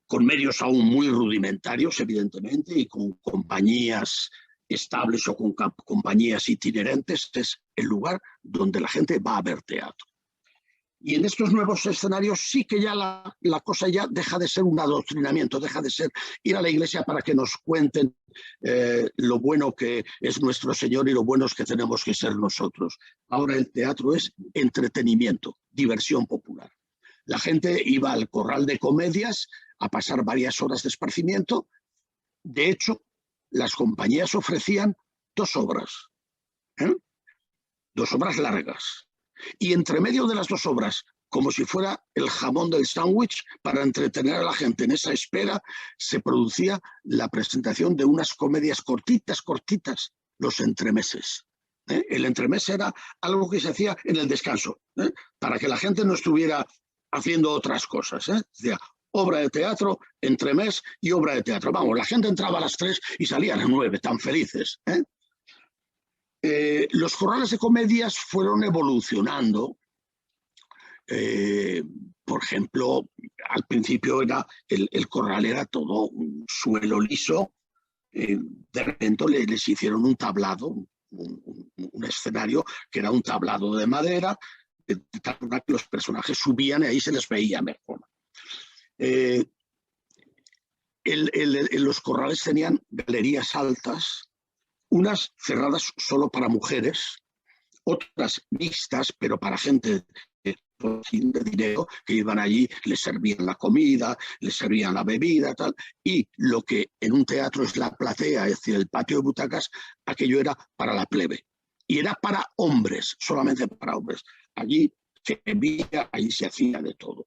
con medios aún muy rudimentarios, evidentemente, y con compañías estables o con compañías itinerantes, es el lugar donde la gente va a ver teatro. Y en estos nuevos escenarios sí que ya la cosa ya deja de ser un adoctrinamiento, deja de ser ir a la iglesia para que nos cuenten lo bueno que es nuestro Señor y lo buenos que tenemos que ser nosotros. Ahora el teatro es entretenimiento, diversión popular. La gente iba al corral de comedias a pasar varias horas de esparcimiento. De hecho, las compañías ofrecían dos obras largas. Y entre medio de las dos obras, como si fuera el jamón del sándwich, para entretener a la gente en esa espera, se producía la presentación de unas comedias cortitas, los entremeses. El entremés era algo que se hacía en el descanso, para que la gente no estuviera haciendo otras cosas. Decía, obra de teatro, entremés y obra de teatro. Vamos, la gente entraba a las 3 y salía a las 9, tan felices. Los corrales de comedias fueron evolucionando. Por ejemplo, al principio el corral era todo un suelo liso. De repente les hicieron un tablado, un escenario que era un tablado de madera, de tal forma que los personajes subían y ahí se les veía mejor. Los corrales tenían galerías altas, unas cerradas solo para mujeres, otras mixtas, pero para gente de dinero que iban allí, les servían la comida, les servían la bebida, tal, y lo que en un teatro es la platea, es decir, el patio de butacas, aquello era para la plebe. Y era para hombres, solamente para hombres. Allí se bebía, allí se hacía de todo.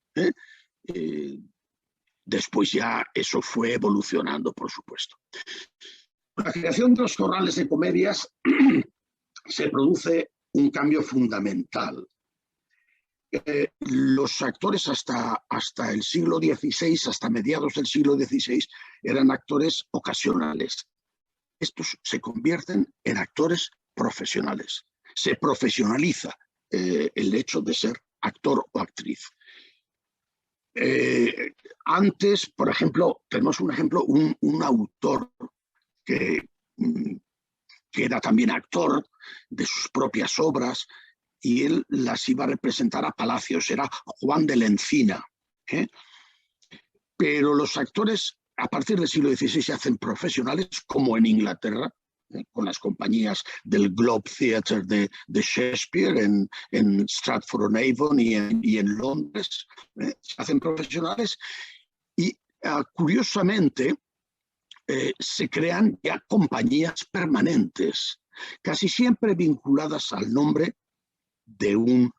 Después ya eso fue evolucionando, por supuesto. Con la creación de los corrales de comedias se produce un cambio fundamental. Los actores hasta el siglo XVI, hasta mediados del siglo XVI, eran actores ocasionales. Estos se convierten en actores profesionales. Se profesionaliza el hecho de ser actor o actriz. Antes, por ejemplo, tenemos un ejemplo, un autor que era también actor de sus propias obras, y él las iba a representar a Palacios, era Juan de la Encina. Pero los actores, a partir del siglo XVI, se hacen profesionales, como en Inglaterra, con las compañías del Globe Theatre de Shakespeare en Stratford-on-Avon y en Londres. Se hacen profesionales y, curiosamente, se crean ya compañías permanentes, casi siempre vinculadas al nombre de un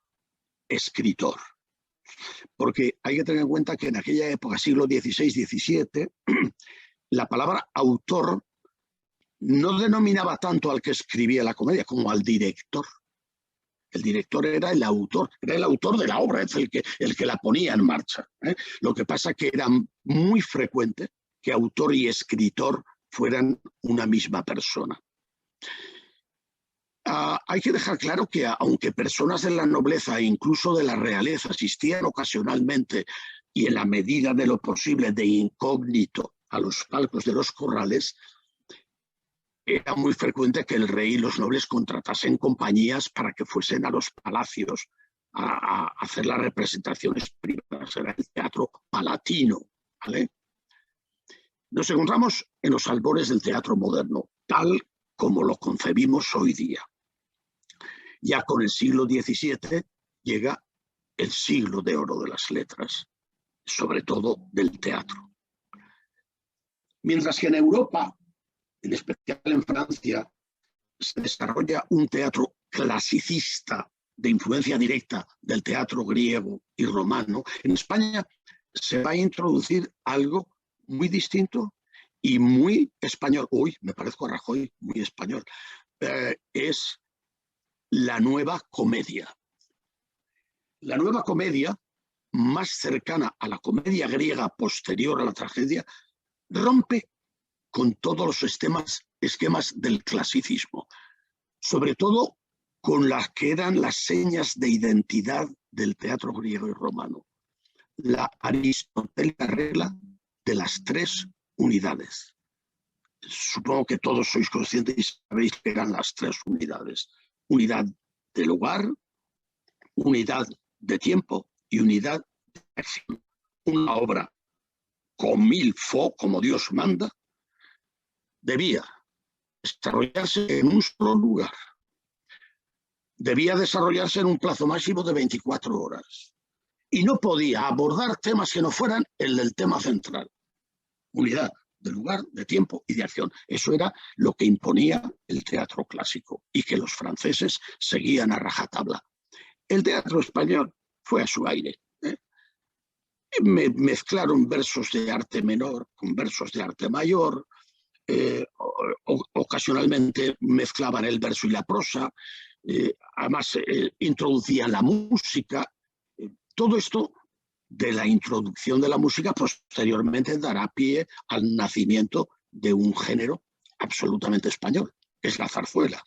escritor. Porque hay que tener en cuenta que en aquella época, siglo XVI-XVII, la palabra autor no denominaba tanto al que escribía la comedia como al director. El director era el autor de la obra, es el que la ponía en marcha. Lo que pasa es que era muy frecuente que autor y escritor fueran una misma persona. Hay que dejar claro que aunque personas de la nobleza e incluso de la realeza asistían ocasionalmente y en la medida de lo posible de incógnito a los palcos de los corrales, era muy frecuente que el rey y los nobles contratasen compañías para que fuesen a los palacios a hacer las representaciones privadas. Era el teatro palatino, ¿vale? Nos encontramos en los albores del teatro moderno, tal como lo concebimos hoy día. Ya con el siglo XVII llega el siglo de oro de las letras, sobre todo del teatro. Mientras que en Europa, en especial en Francia, se desarrolla un teatro clasicista de influencia directa del teatro griego y romano, en España se va a introducir algo muy distinto y muy español. Uy, me parezco a Rajoy, muy español. Es la nueva comedia. La nueva comedia, más cercana a la comedia griega posterior a la tragedia, rompe con todos los esquemas del clasicismo, sobre todo con las que eran las señas de identidad del teatro griego y romano. La aristotélica regla de las tres unidades. Supongo que todos sois conscientes y sabéis que eran las tres unidades. Unidad de lugar, unidad de tiempo y unidad de acción. Una obra con mil fo, como Dios manda, debía desarrollarse en un solo lugar. Debía desarrollarse en un plazo máximo de 24 horas. Y no podía abordar temas que no fueran el del tema central. Unidad de lugar, de tiempo y de acción. Eso era lo que imponía el teatro clásico y que los franceses seguían a rajatabla. El teatro español fue a su aire. Mezclaron versos de arte menor con versos de arte mayor. Ocasionalmente mezclaban el verso y la prosa. Además, introducían la música. Todo esto de la introducción de la música posteriormente dará pie al nacimiento de un género absolutamente español, que es la zarzuela.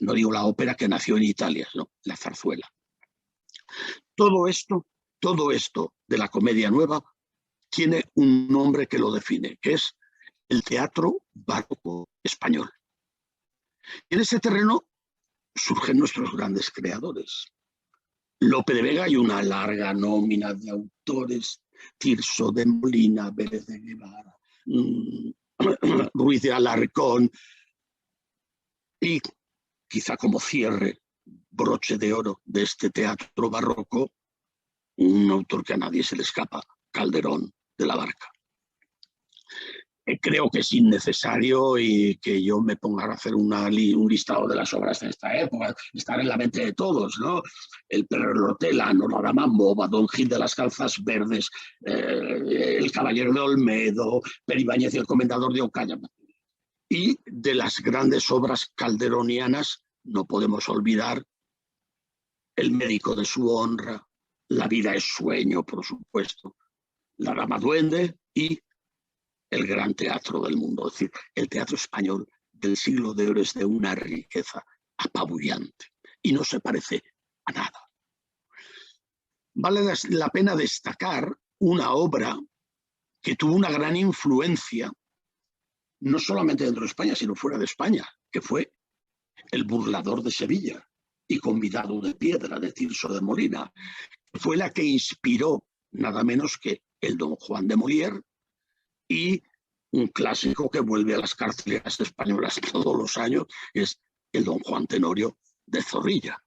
No digo la ópera que nació en Italia, no, la zarzuela. Todo esto de la comedia nueva tiene un nombre que lo define, que es el teatro barroco español. Y en ese terreno surgen nuestros grandes creadores. Lope de Vega y una larga nómina de autores: Tirso de Molina, Vélez de Guevara, Ruiz de Alarcón, y quizá como cierre, broche de oro de este teatro barroco, un autor que a nadie se le escapa, Calderón de la Barca. Creo que es innecesario y que yo me ponga a hacer un listado de las obras de esta época, estar en la mente de todos, ¿no? El Perrotela, Noradamambo, Don Gil de las Calzas Verdes, El Caballero de Olmedo, Peribáñez y el Comendador de Ocaña. Y de las grandes obras calderonianas no podemos olvidar El médico de su honra, La vida es sueño, por supuesto, La dama duende y el gran teatro del mundo. Es decir, el teatro español del siglo de oro es de una riqueza apabullante y no se parece a nada. Vale la pena destacar una obra que tuvo una gran influencia, no solamente dentro de España, sino fuera de España, que fue El burlador de Sevilla y Convidado de piedra, de Tirso de Molina. Fue la que inspiró nada menos que el Don Juan de Molière y un clásico que vuelve a las carteleras españolas todos los años, es el Don Juan Tenorio de Zorrilla.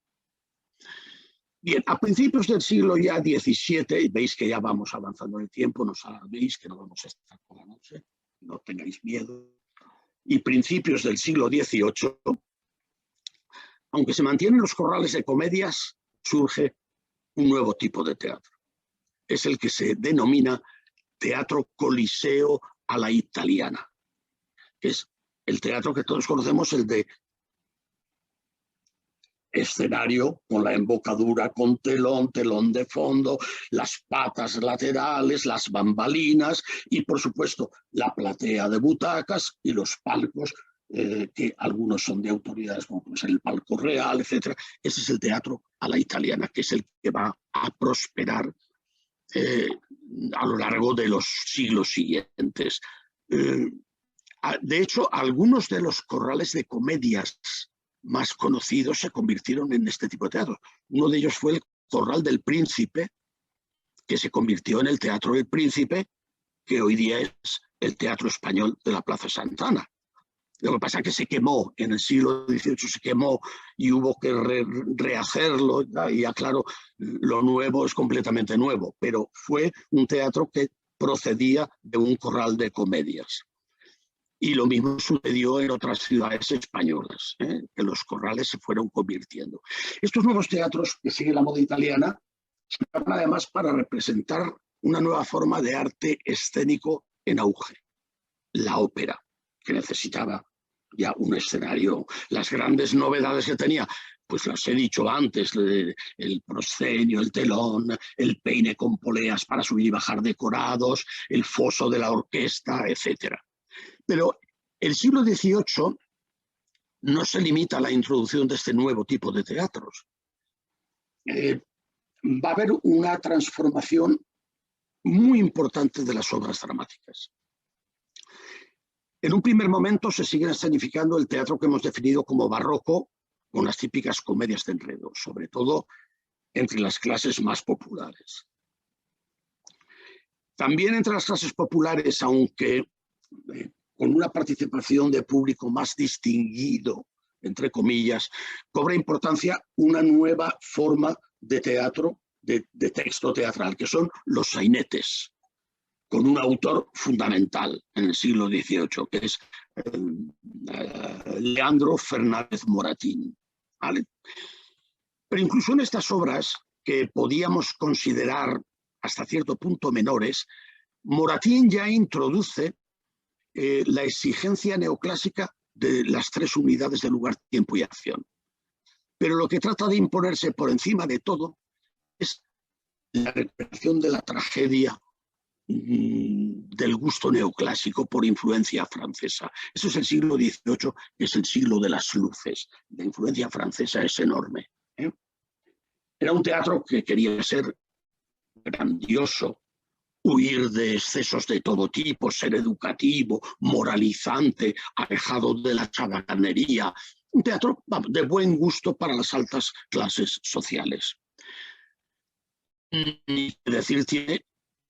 Bien, a principios del siglo ya XVII, veis que ya vamos avanzando en el tiempo, no os alarméis que no vamos a estar toda la noche, no tengáis miedo, y principios del siglo XVIII, aunque se mantienen los corrales de comedias, surge un nuevo tipo de teatro. Es el que se denomina teatro coliseo a la italiana, que es el teatro que todos conocemos, el de escenario con la embocadura, con telón, telón de fondo, las patas laterales, las bambalinas y, por supuesto, la platea de butacas y los palcos, que algunos son de autoridades, como puede ser el Palco Real, etc. Ese es el teatro a la italiana, que es el que va a prosperar a lo largo de los siglos siguientes. De hecho, algunos de los corrales de comedias más conocidos se convirtieron en este tipo de teatro. Uno de ellos fue el Corral del Príncipe, que se convirtió en el Teatro del Príncipe, que hoy día es el Teatro Español de la Plaza Santana. Lo que pasa es que se quemó, en el siglo XVIII se quemó y hubo que rehacerlo, y ya claro, lo nuevo es completamente nuevo, pero fue un teatro que procedía de un corral de comedias. Y lo mismo sucedió en otras ciudades españolas, que los corrales se fueron convirtiendo. Estos nuevos teatros que sigue la moda italiana se usan además para representar una nueva forma de arte escénico en auge, la ópera, que necesitaba ya un escenario. Las grandes novedades que tenía, pues las he dicho antes, el proscenio, el telón, el peine con poleas para subir y bajar decorados, el foso de la orquesta, etc. Pero el siglo XVIII no se limita a la introducción de este nuevo tipo de teatros. Va a haber una transformación muy importante de las obras dramáticas. En un primer momento se sigue escenificando el teatro que hemos definido como barroco, con las típicas comedias de enredo, sobre todo entre las clases más populares. También entre las clases populares, aunque con una participación de público más distinguido, entre comillas, cobra importancia una nueva forma de teatro, de texto teatral, que son los sainetes, con un autor fundamental en el siglo XVIII, que es Leandro Fernández Moratín. ¿Vale? Pero incluso en estas obras, que podíamos considerar hasta cierto punto menores, Moratín ya introduce la exigencia neoclásica de las tres unidades de lugar, tiempo y acción. Pero lo que trata de imponerse por encima de todo es la recuperación de la tragedia del gusto neoclásico por influencia francesa. Eso es el siglo XVIII, que es el siglo de las luces. La influencia francesa es enorme. Era un teatro que quería ser grandioso, huir de excesos de todo tipo, ser educativo, moralizante, alejado de la charlatanería. Un teatro de buen gusto para las altas clases sociales. Y decir tiene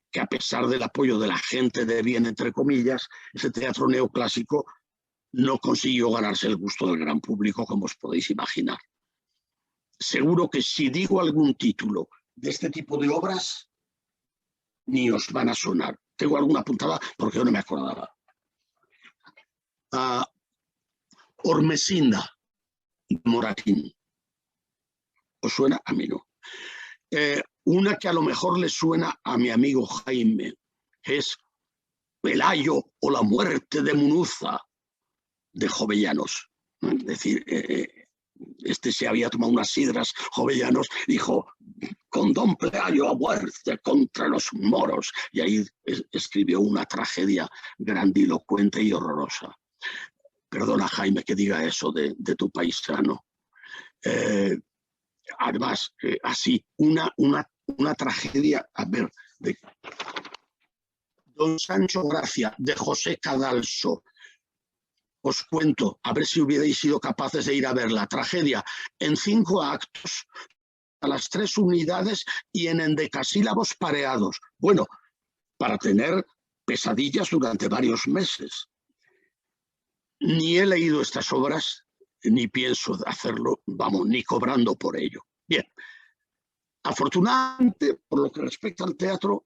que, a pesar del apoyo de la gente de bien, entre comillas, ese teatro neoclásico no consiguió ganarse el gusto del gran público, como os podéis imaginar. Seguro que si digo algún título de este tipo de obras ni os van a sonar. Tengo alguna apuntada porque yo no me acordaba. Ormesinda, Moratín. ¿Os suena? A mí no. Una que a lo mejor le suena a mi amigo Jaime es Pelayo o la muerte de Munuza, de Jovellanos. Es decir, este se había tomado unas sidras, Jovellanos, dijo, con don Pelayo a muerte contra los moros. Y ahí escribió una tragedia grandilocuente y horrorosa. Perdona, Jaime, que diga eso de tu paisano. Además, así, una tragedia, a ver, de Don Sancho Gracia, de José Cadalso. Os cuento, a ver si hubierais sido capaces de ir a ver la tragedia en 5 actos, a las 3 unidades y en endecasílabos pareados. Bueno, para tener pesadillas durante varios meses. Ni he leído estas obras, ni pienso hacerlo, vamos, ni cobrando por ello. Bien, afortunadamente, por lo que respecta al teatro,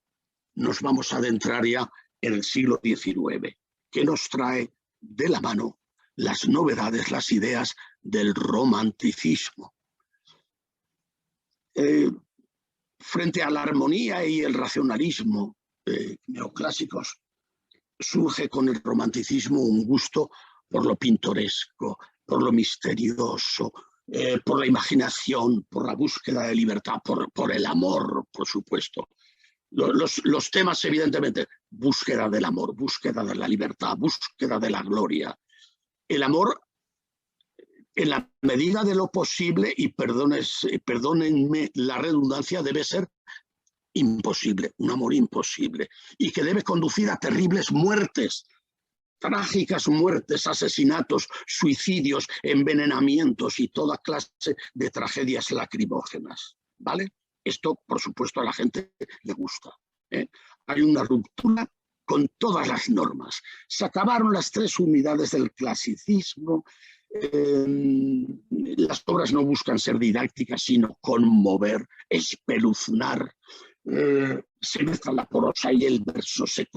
nos vamos a adentrar ya en el siglo XIX, que nos trae de la mano las novedades, las ideas del romanticismo. Frente a la armonía y el racionalismo neoclásicos, surge con el romanticismo un gusto por lo pintoresco, por lo misterioso, por la imaginación, por la búsqueda de libertad, por el amor, por supuesto. Los temas, evidentemente, búsqueda del amor, búsqueda de la libertad, búsqueda de la gloria. El amor, en la medida de lo posible, y perdónenme la redundancia, debe ser imposible, un amor imposible, y que debe conducir a terribles muertes, trágicas muertes, asesinatos, suicidios, envenenamientos y toda clase de tragedias lacrimógenas, ¿vale? Esto, por supuesto, a la gente le gusta. Hay una ruptura con todas las normas. Se acabaron las 3 unidades del clasicismo. Las obras no buscan ser didácticas, sino conmover, espeluznar. Se mezcla la prosa y el verso, se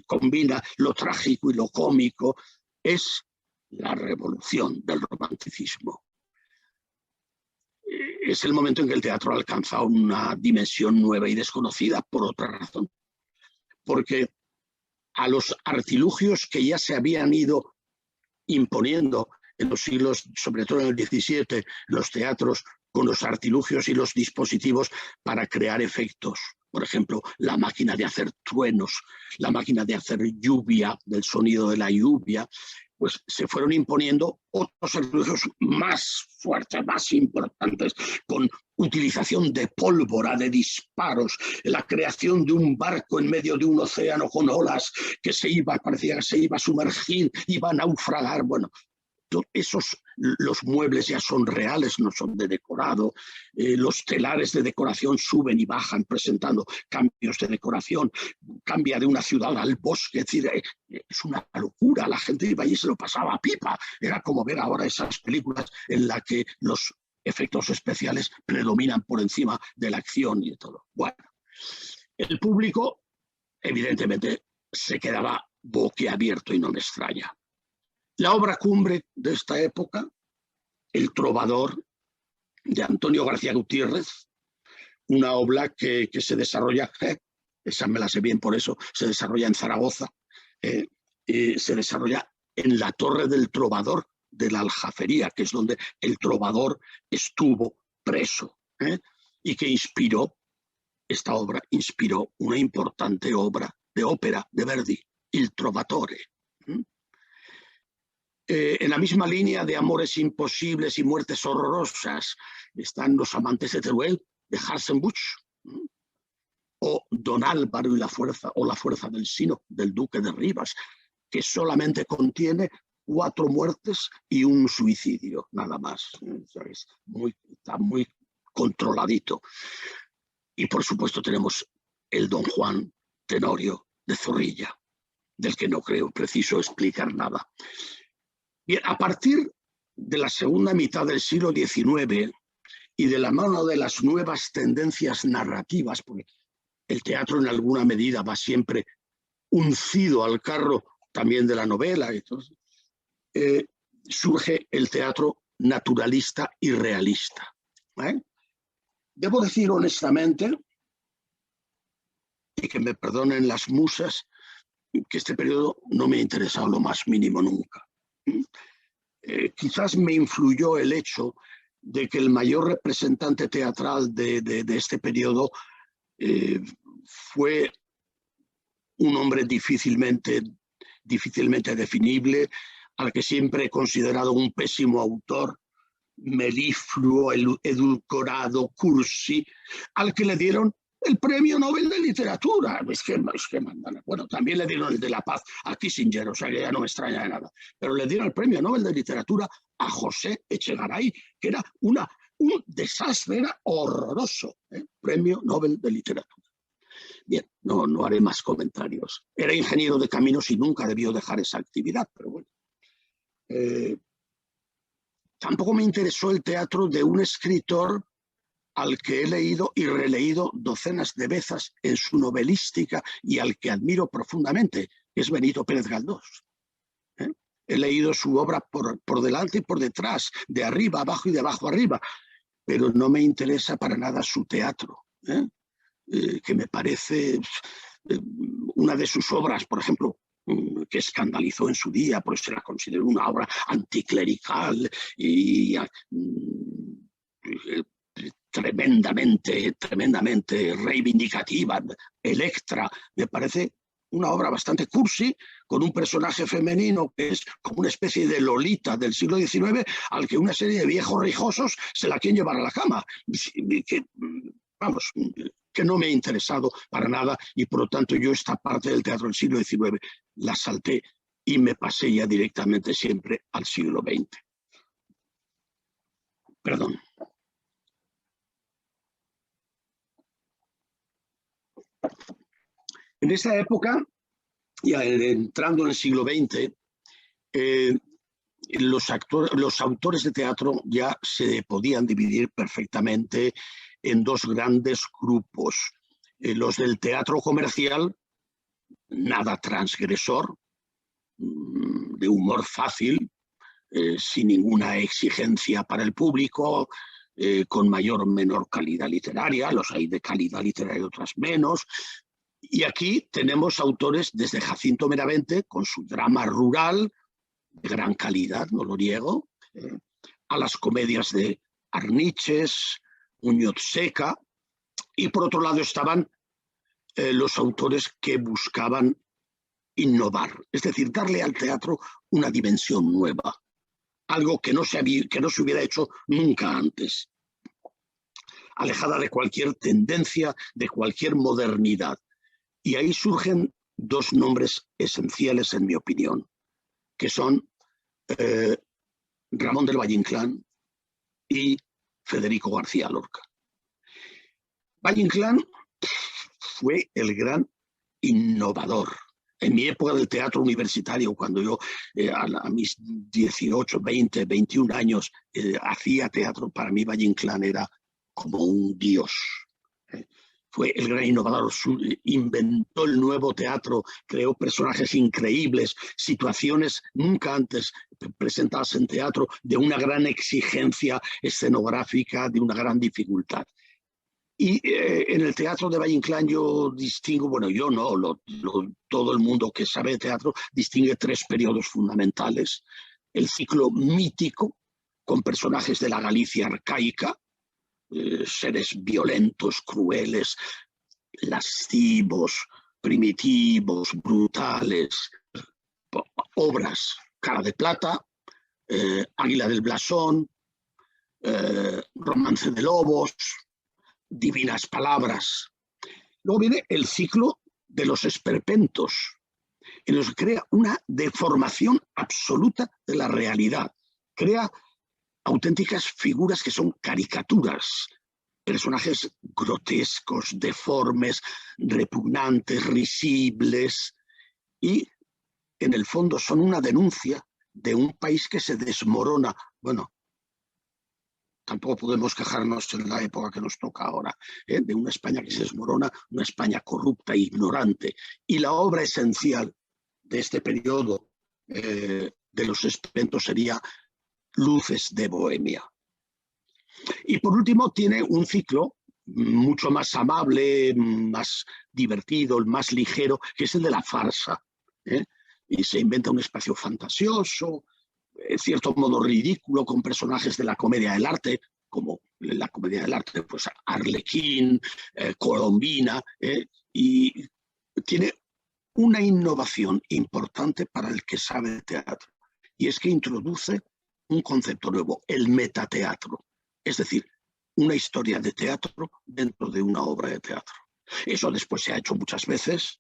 combina lo trágico y lo cómico. Es la revolución del romanticismo. Es el momento en que el teatro alcanza una dimensión nueva y desconocida por otra razón. Porque a los artilugios que ya se habían ido imponiendo en los siglos, sobre todo en el XVII, los teatros, con los artilugios y los dispositivos para crear efectos. Por ejemplo, la máquina de hacer truenos, la máquina de hacer lluvia, del sonido de la lluvia, pues se fueron imponiendo otros artilugios más fuertes, más importantes, con utilización de pólvora, de disparos, la creación de un barco en medio de un océano con olas que parecía que se iba a sumergir, iba a naufragar. Bueno, los muebles ya son reales, no son de decorado. Los telares de decoración suben y bajan presentando cambios de decoración. Cambia de una ciudad al bosque, es decir, es una locura. La gente iba allí y se lo pasaba a pipa. Era como ver ahora esas películas en las que los efectos especiales predominan por encima de la acción y de todo. Bueno, el público evidentemente se quedaba boquiabierto y no me extraña. La obra cumbre de esta época, El Trovador, de Antonio García Gutiérrez, una obra que se desarrolla, esa me la sé bien por eso, se desarrolla en Zaragoza, se desarrolla en la Torre del Trovador de la Aljafería, que es donde el trovador estuvo preso, y que inspiró, esta obra inspiró una importante obra de ópera de Verdi, Il Trovatore. En la misma línea de amores imposibles y muertes horrorosas están Los amantes de Teruel, de Hartzenbusch, o Don Álvaro y la fuerza del Sino, del Duque de Rivas, que solamente contiene 4 muertes y un suicidio, nada más. Está muy controladito. Y por supuesto tenemos el Don Juan Tenorio de Zorrilla, del que no creo preciso explicar nada. Bien, a partir de la segunda mitad del siglo XIX y de la mano de las nuevas tendencias narrativas, porque el teatro en alguna medida va siempre uncido al carro también de la novela, entonces, surge el teatro naturalista y realista. Debo decir honestamente, y que me perdonen las musas, que este periodo no me ha interesado lo más mínimo nunca. Quizás me influyó el hecho de que el mayor representante teatral de este periodo fue un hombre difícilmente definible, al que siempre he considerado un pésimo autor, melifluo, edulcorado, cursi, al que le dieron el premio Nobel de Literatura. Bueno, también le dieron el de la Paz a Kissinger, o sea que ya no me extraña de nada, pero le dieron el premio Nobel de Literatura a José Echegaray, que era un desastre, era horroroso, premio Nobel de Literatura. Bien, no haré más comentarios. Era ingeniero de caminos y nunca debió dejar esa actividad, pero bueno. Tampoco me interesó el teatro de un escritor al que he leído y releído docenas de veces en su novelística y al que admiro profundamente, que es Benito Pérez Galdós. He leído su obra por delante y por detrás, de arriba abajo y de abajo arriba, pero no me interesa para nada su teatro, que me parece una de sus obras, por ejemplo, que escandalizó en su día, porque se la consideró una obra anticlerical y tremendamente reivindicativa. Electra, me parece una obra bastante cursi, con un personaje femenino que es como una especie de Lolita del siglo XIX, al que una serie de viejos rijosos se la quieren llevar a la cama. Que no me ha interesado para nada, y por lo tanto yo esta parte del teatro del siglo XIX la salté y me pasé ya directamente siempre al siglo XX. Perdón. En esa época, ya entrando en el siglo XX, los autores de teatro ya se podían dividir perfectamente en dos grandes grupos. Los del teatro comercial, nada transgresor, de humor fácil, sin ninguna exigencia para el público, con mayor o menor calidad literaria, los hay de calidad literaria y otras menos. Y aquí tenemos autores desde Jacinto Meramente, con su drama rural, de gran calidad, no lo niego, a las comedias de Arniches, Muñoz Seca, y por otro lado estaban los autores que buscaban innovar, es decir, darle al teatro una dimensión nueva, algo que no se hubiera hecho nunca antes, alejada de cualquier tendencia, de cualquier modernidad. Y ahí surgen dos nombres esenciales, en mi opinión, que son Ramón del Valle-Inclán y Federico García Lorca. Valle-Inclán fue el gran innovador. En mi época del teatro universitario, cuando yo a mis 18, 20, 21 años hacía teatro, para mí Valle-Inclán era como un dios. Fue el gran innovador, inventó el nuevo teatro, creó personajes increíbles, situaciones nunca antes presentadas en teatro, de una gran exigencia escenográfica, de una gran dificultad. Y en el teatro de Valle-Inclán yo distingo, bueno, yo no, todo el mundo que sabe de teatro distingue tres periodos fundamentales. El ciclo mítico, con personajes de la Galicia arcaica, seres violentos, crueles, lascivos, primitivos, brutales, obras, Cara de Plata, Águila del Blasón, Romance de Lobos, Divinas Palabras. Luego viene el ciclo de los esperpentos, en los que crea una deformación absoluta de la realidad, crea auténticas figuras que son caricaturas, personajes grotescos, deformes, repugnantes, risibles, y en el fondo son una denuncia de un país que se desmorona. Bueno, tampoco podemos quejarnos en la época que nos toca ahora, de una España que se desmorona, una España corrupta e ignorante. Y la obra esencial de este periodo de los 70 sería Luces de Bohemia. Y por último tiene un ciclo mucho más amable, más divertido, más ligero, que es el de la farsa. Y se inventa un espacio fantasioso, en cierto modo ridículo, con personajes de la comedia del arte, como la comedia del arte, pues Arlequín, Colombina, y tiene una innovación importante para el que sabe de teatro, y es que introduce un concepto nuevo, el metateatro, es decir, una historia de teatro dentro de una obra de teatro. Eso después se ha hecho muchas veces,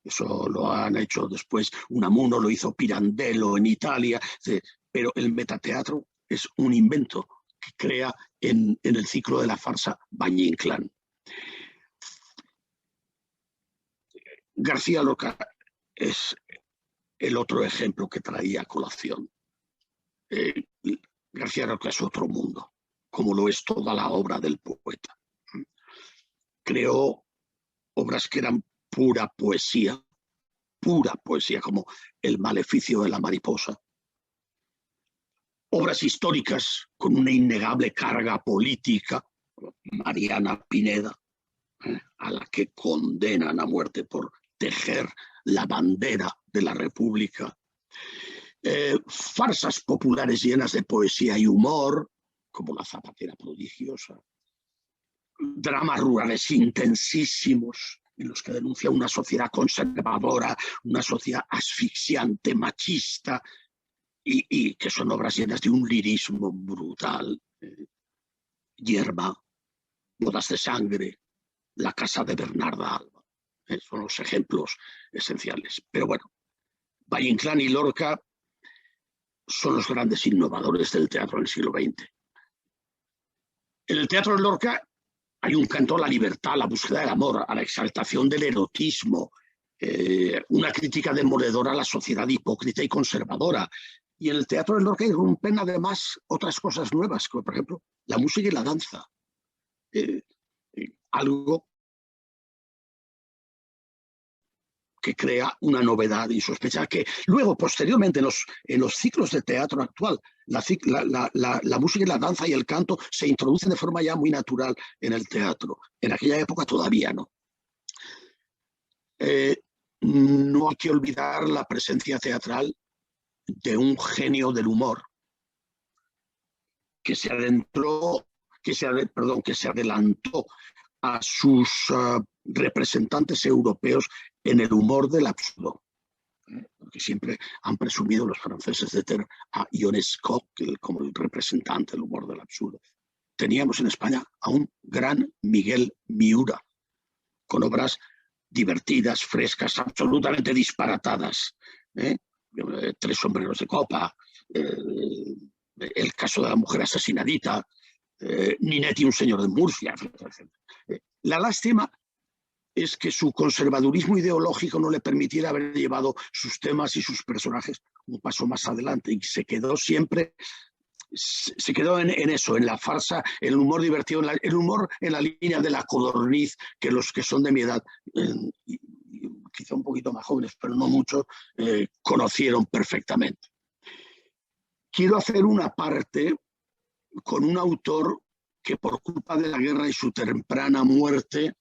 eso lo han hecho después Unamuno, lo hizo Pirandello en Italia, pero el metateatro es un invento que crea en el ciclo de la farsa Valle-Inclán. García Lorca es el otro ejemplo que traía a colación. García Lorca es otro mundo, como lo es toda la obra del poeta. Creó obras que eran pura poesía, como El maleficio de la mariposa. Obras históricas con una innegable carga política, Mariana Pineda, a la que condenan a muerte por tejer la bandera de la República. Farsas populares llenas de poesía y humor, como La zapatera prodigiosa. Dramas rurales intensísimos, en los que denuncia una sociedad conservadora, una sociedad asfixiante, machista, y que son obras llenas de un lirismo brutal. Hierba, Bodas de sangre, La casa de Bernarda Alba. Son los ejemplos esenciales. Pero bueno, Valle-Inclán y Lorca son los grandes innovadores del teatro del siglo XX. En el teatro de Lorca hay un canto a la libertad, a la búsqueda del amor, a la exaltación del erotismo, una crítica demoledora a la sociedad hipócrita y conservadora. Y en el teatro de Lorca irrumpen además otras cosas nuevas, como por ejemplo la música y la danza. Algo que crea una novedad insospechada, que luego, posteriormente, en los ciclos de teatro actual, la música y la danza y el canto se introducen de forma ya muy natural en el teatro. En aquella época todavía no. No hay que olvidar la presencia teatral de un genio del humor que se adelantó a sus representantes europeos en el humor del absurdo, porque siempre han presumido los franceses de tener a Ionesco como el representante del humor del absurdo. Teníamos en España a un gran Miguel Miura, con obras divertidas, frescas, absolutamente disparatadas. Tres sombreros de copa, El caso de la mujer asesinadita, Ninetti, un señor de Murcia, etc. La lástima es que su conservadurismo ideológico no le permitiera haber llevado sus temas y sus personajes un paso más adelante, y se quedó en eso, en la farsa, en el humor divertido, el humor en la línea de la codorniz, que los que son de mi edad, quizá un poquito más jóvenes, pero no mucho, conocieron perfectamente. Quiero hacer una parte con un autor que por culpa de la guerra y su temprana muerte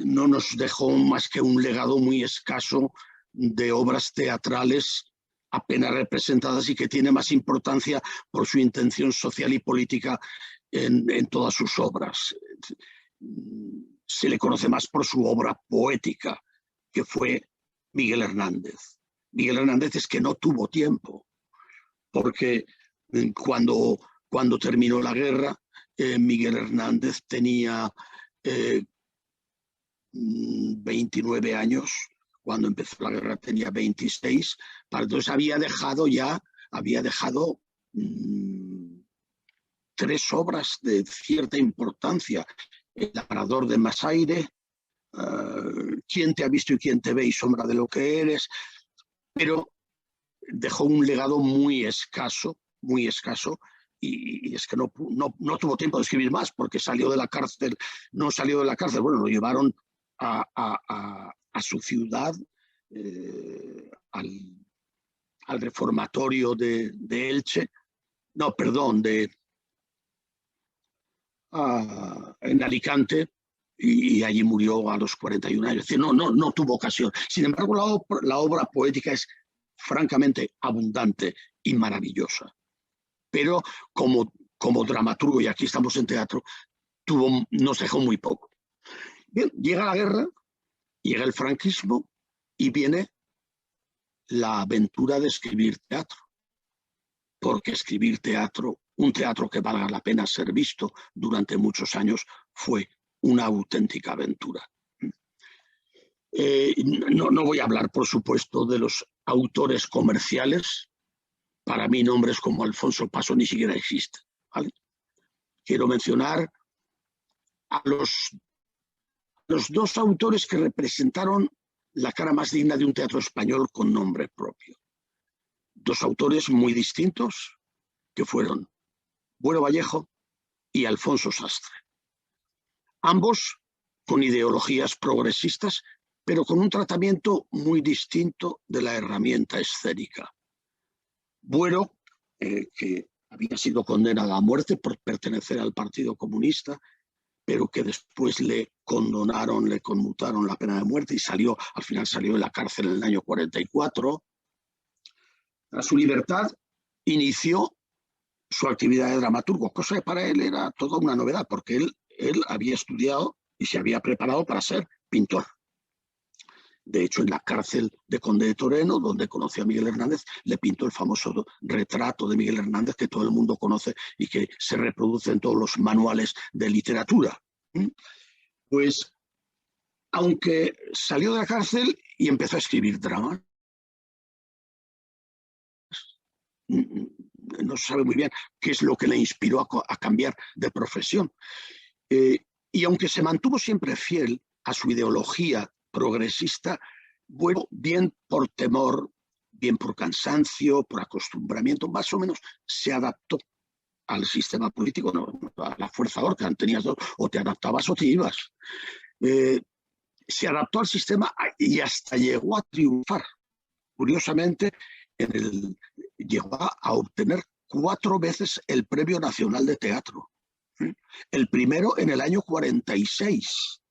no nos dejó más que un legado muy escaso de obras teatrales apenas representadas, y que tiene más importancia por su intención social y política en todas sus obras. Se le conoce más por su obra poética, que fue Miguel Hernández. Miguel Hernández es que no tuvo tiempo, porque cuando terminó la guerra, Miguel Hernández tenía 29 años, cuando empezó la guerra tenía 26, entonces había dejado 3 obras de cierta importancia: El labrador de Masaire, Quién te ha visto y quién te ve y Sombra de lo que eres, pero dejó un legado muy escaso y es que no tuvo tiempo de escribir más porque salió de la cárcel, no salió de la cárcel, bueno, lo llevaron a su ciudad, al reformatorio de Elche, no, perdón, en Alicante, y allí murió a los 41 años. Es decir, no tuvo ocasión. Sin embargo, la obra poética es francamente abundante y maravillosa. Pero como dramaturgo, y aquí estamos en teatro, nos dejó muy poco. Bien, llega la guerra, llega el franquismo y viene la aventura de escribir teatro. Porque escribir teatro, un teatro que valga la pena ser visto durante muchos años, fue una auténtica aventura. No voy a hablar, por supuesto, de los autores comerciales. Para mí, nombres como Alfonso Paso ni siquiera existen, ¿vale? Quiero mencionar a los dos autores que representaron la cara más digna de un teatro español con nombre propio. Dos autores muy distintos, que fueron Bueno Vallejo y Alfonso Sastre. Ambos con ideologías progresistas, pero con un tratamiento muy distinto de la herramienta escénica. Bueno, que había sido condenado a muerte por pertenecer al Partido Comunista, pero que después le condonaron, le conmutaron la pena de muerte y al final salió de la cárcel en el año 44. A su libertad inició su actividad de dramaturgo, cosa que para él era toda una novedad, porque él había estudiado y se había preparado para ser pintor. De hecho, en la cárcel de Conde de Toreno, donde conoció a Miguel Hernández, le pintó el famoso retrato de Miguel Hernández que todo el mundo conoce y que se reproduce en todos los manuales de literatura. Pues, aunque salió de la cárcel y empezó a escribir dramas, no se sabe muy bien qué es lo que le inspiró a cambiar de profesión. Y aunque se mantuvo siempre fiel a su ideología progresista, bueno, bien por temor, bien por cansancio, por acostumbramiento, más o menos se adaptó al sistema político, no, a la fuerza orca, tenías dos, o te adaptabas o te ibas. Se adaptó al sistema y hasta llegó a triunfar. Curiosamente, llegó a obtener 4 veces el Premio Nacional de Teatro. El primero en el año 46,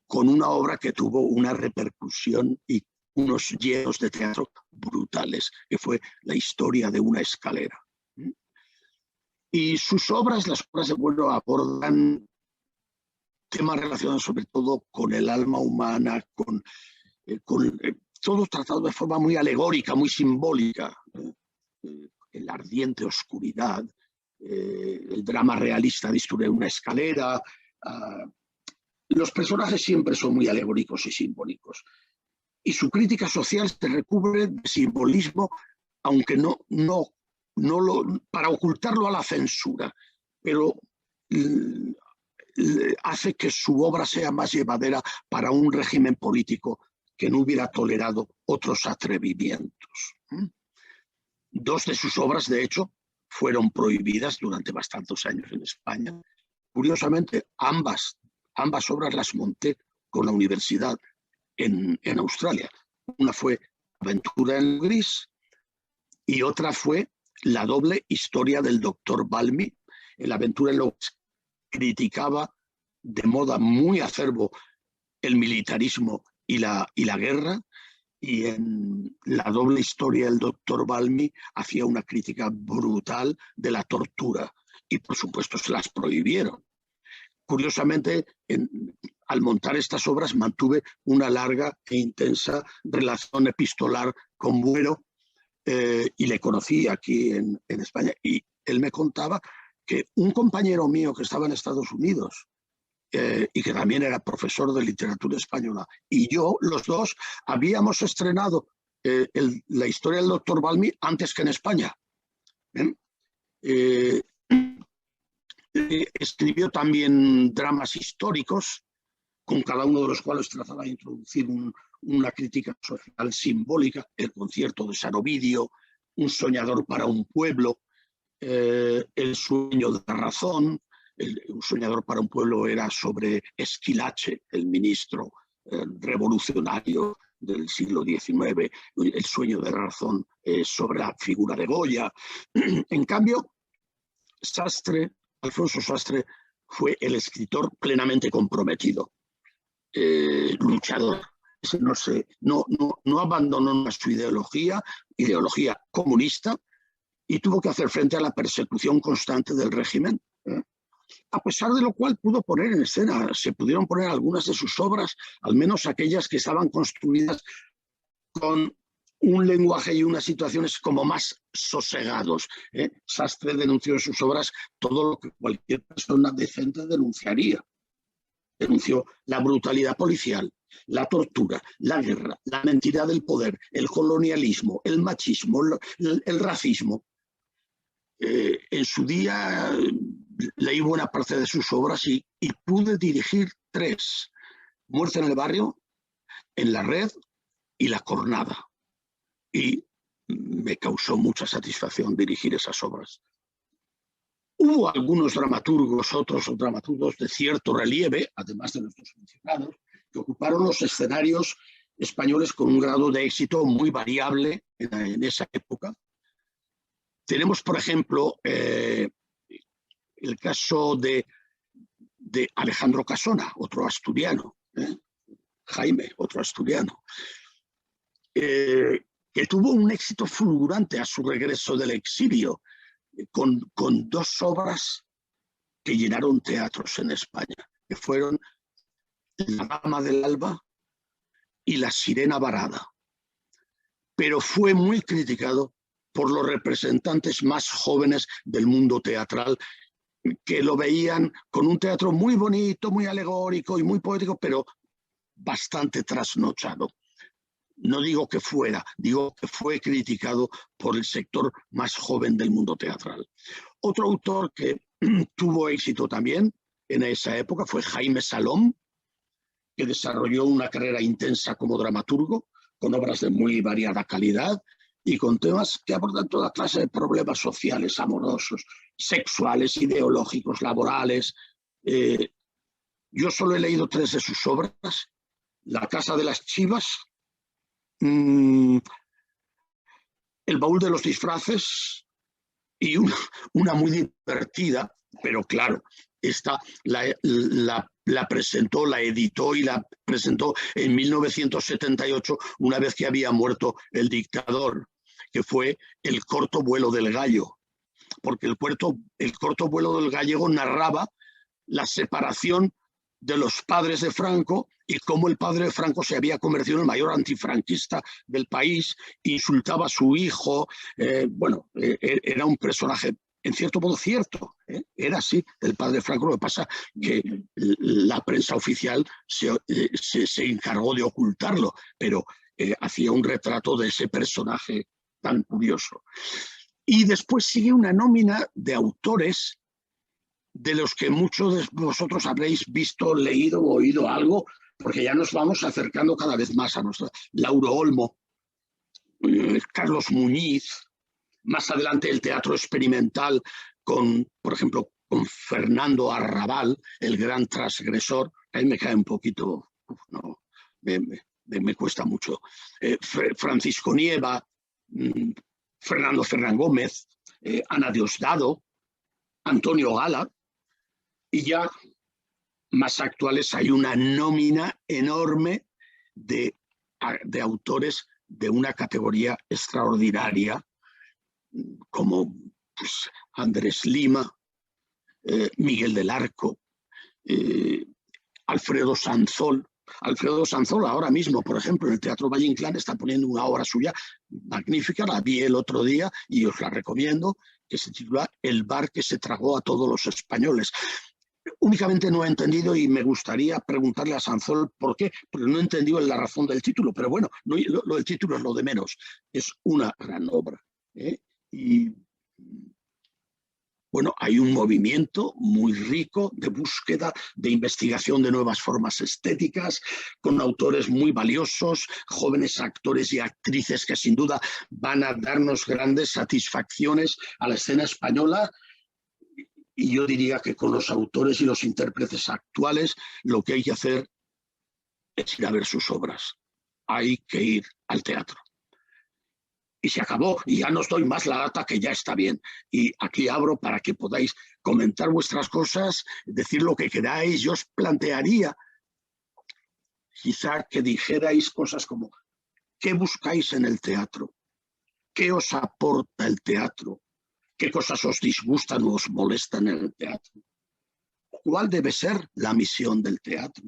con una obra que tuvo una repercusión y unos llenos de teatro brutales, que fue La historia de una escalera. Y sus obras, las obras de Bueno, abordan temas relacionados sobre todo con el alma humana, con todo tratado de forma muy alegórica, muy simbólica. La ardiente oscuridad, el drama realista de Historia de una escalera. Los personajes siempre son muy alegóricos y simbólicos. Y su crítica social se recubre de simbolismo, aunque para ocultarlo a la censura, pero hace que su obra sea más llevadera para un régimen político que no hubiera tolerado otros atrevimientos. 2 de sus obras, de hecho, fueron prohibidas durante bastantes años en España. Curiosamente, ambas obras las monté con la universidad en Australia. Una fue Aventura en lo gris y otra fue La doble historia del doctor Balmy. En La aventura en lo gris criticaba de modo muy acerbo el militarismo y la guerra, y en La doble historia del doctor Balmy hacía una crítica brutal de la tortura y por supuesto se las prohibieron. Curiosamente, al montar estas obras mantuve una larga e intensa relación epistolar con Bueno, y le conocí aquí en España, y él me contaba que un compañero mío que estaba en Estados Unidos y que también era profesor de literatura española, y yo, los dos, habíamos estrenado La historia del doctor Balmy antes que en España. Escribió también dramas históricos, con cada uno de los cuales trataba de introducir una crítica social simbólica: El concierto de San Ovidio, Un soñador para un pueblo. El sueño de la razón, Un soñador para un pueblo era sobre Esquilache, el ministro revolucionario del siglo XIX. El sueño de la razón sobre la figura de Goya. En cambio, Alfonso Sastre, fue el escritor plenamente comprometido, luchador. No abandonó su ideología comunista, y tuvo que hacer frente a la persecución constante del régimen, a pesar de lo cual se pudieron poner algunas de sus obras, al menos aquellas que estaban construidas con un lenguaje y unas situaciones como más sosegados. Sastre denunció en sus obras todo lo que cualquier persona decente denunciaría. Denunció la brutalidad policial, la tortura, la guerra, la mentira del poder, el colonialismo, el machismo, el racismo. En su día leí buena parte de sus obras y pude dirigir 3: Muerte en el barrio, En la red y La cornada. Y me causó mucha satisfacción dirigir esas obras. Hubo algunos dramaturgos, otros dramaturgos de cierto relieve, además de nuestros mencionados, que ocuparon los escenarios españoles con un grado de éxito muy variable en esa época. Tenemos, por ejemplo, el caso de Alejandro Casona, otro asturiano, Jaime, otro asturiano, que tuvo un éxito fulgurante a su regreso del exilio, con 2 obras que llenaron teatros en España, que fueron La dama del alba y La sirena varada. Pero fue muy criticado por los representantes más jóvenes del mundo teatral, que lo veían con un teatro muy bonito, muy alegórico y muy poético, pero bastante trasnochado. No digo que fuera, digo que fue criticado por el sector más joven del mundo teatral. Otro autor que tuvo éxito también en esa época fue Jaime Salom, que desarrolló una carrera intensa como dramaturgo, con obras de muy variada calidad y con temas que abordan toda clase de problemas sociales, amorosos, sexuales, ideológicos, laborales. Yo solo he leído 3 de sus obras: La casa de las chivas, El baúl de los disfraces, y una muy divertida, pero claro, esta la presentó, la editó y la presentó en 1978, una vez que había muerto el dictador, que fue El corto vuelo del gallo, porque el corto vuelo del gallego narraba la separación de los padres de Franco y cómo el padre de Franco se había convertido en el mayor antifranquista del país, insultaba a su hijo. Era un personaje en cierto modo cierto, era así el padre de Franco. Lo que pasa que la prensa oficial se encargó de ocultarlo, pero hacía un retrato de ese personaje tan curioso. Y después sigue una nómina de autores de los que muchos de vosotros habréis visto, leído o oído algo, porque ya nos vamos acercando cada vez más a nuestra. Lauro Olmo, Carlos Muñiz, más adelante el teatro experimental por ejemplo, con Fernando Arrabal, el gran transgresor. A mí me cae un poquito, me cuesta mucho. Francisco Nieva, Fernando Fernán Gómez, Ana Diosdado, Antonio Gala, y ya más actuales hay una nómina enorme de autores de una categoría extraordinaria, como Andrés Lima, Miguel del Arco, Alfredo Sanzol. Alfredo Sanzol ahora mismo, por ejemplo, en el Teatro Valle Inclán está poniendo una obra suya magnífica, la vi el otro día y os la recomiendo, que se titula El bar que se tragó a todos los españoles. Únicamente no he entendido, y me gustaría preguntarle a Sanzol por qué, porque no he entendido la razón del título, pero bueno, lo del título es lo de menos. Es una gran obra, y Bueno, hay un movimiento muy rico de búsqueda, de investigación de nuevas formas estéticas, con autores muy valiosos, jóvenes actores y actrices que sin duda van a darnos grandes satisfacciones a la escena española. Y yo diría que con los autores y los intérpretes actuales lo que hay que hacer es ir a ver sus obras. Hay que ir al teatro. Y se acabó, y ya no os doy más la lata, que ya está bien. Y aquí abro para que podáis comentar vuestras cosas, decir lo que queráis. Yo os plantearía quizá que dijerais cosas como: ¿qué buscáis en el teatro? ¿Qué os aporta el teatro? ¿Qué cosas os disgustan o os molestan en el teatro? ¿Cuál debe ser la misión del teatro?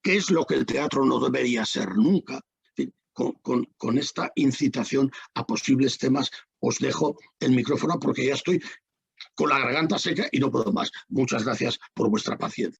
¿Qué es lo que el teatro no debería ser nunca? Con esta incitación a posibles temas os dejo el micrófono porque ya estoy con la garganta seca y no puedo más. Muchas gracias por vuestra paciencia.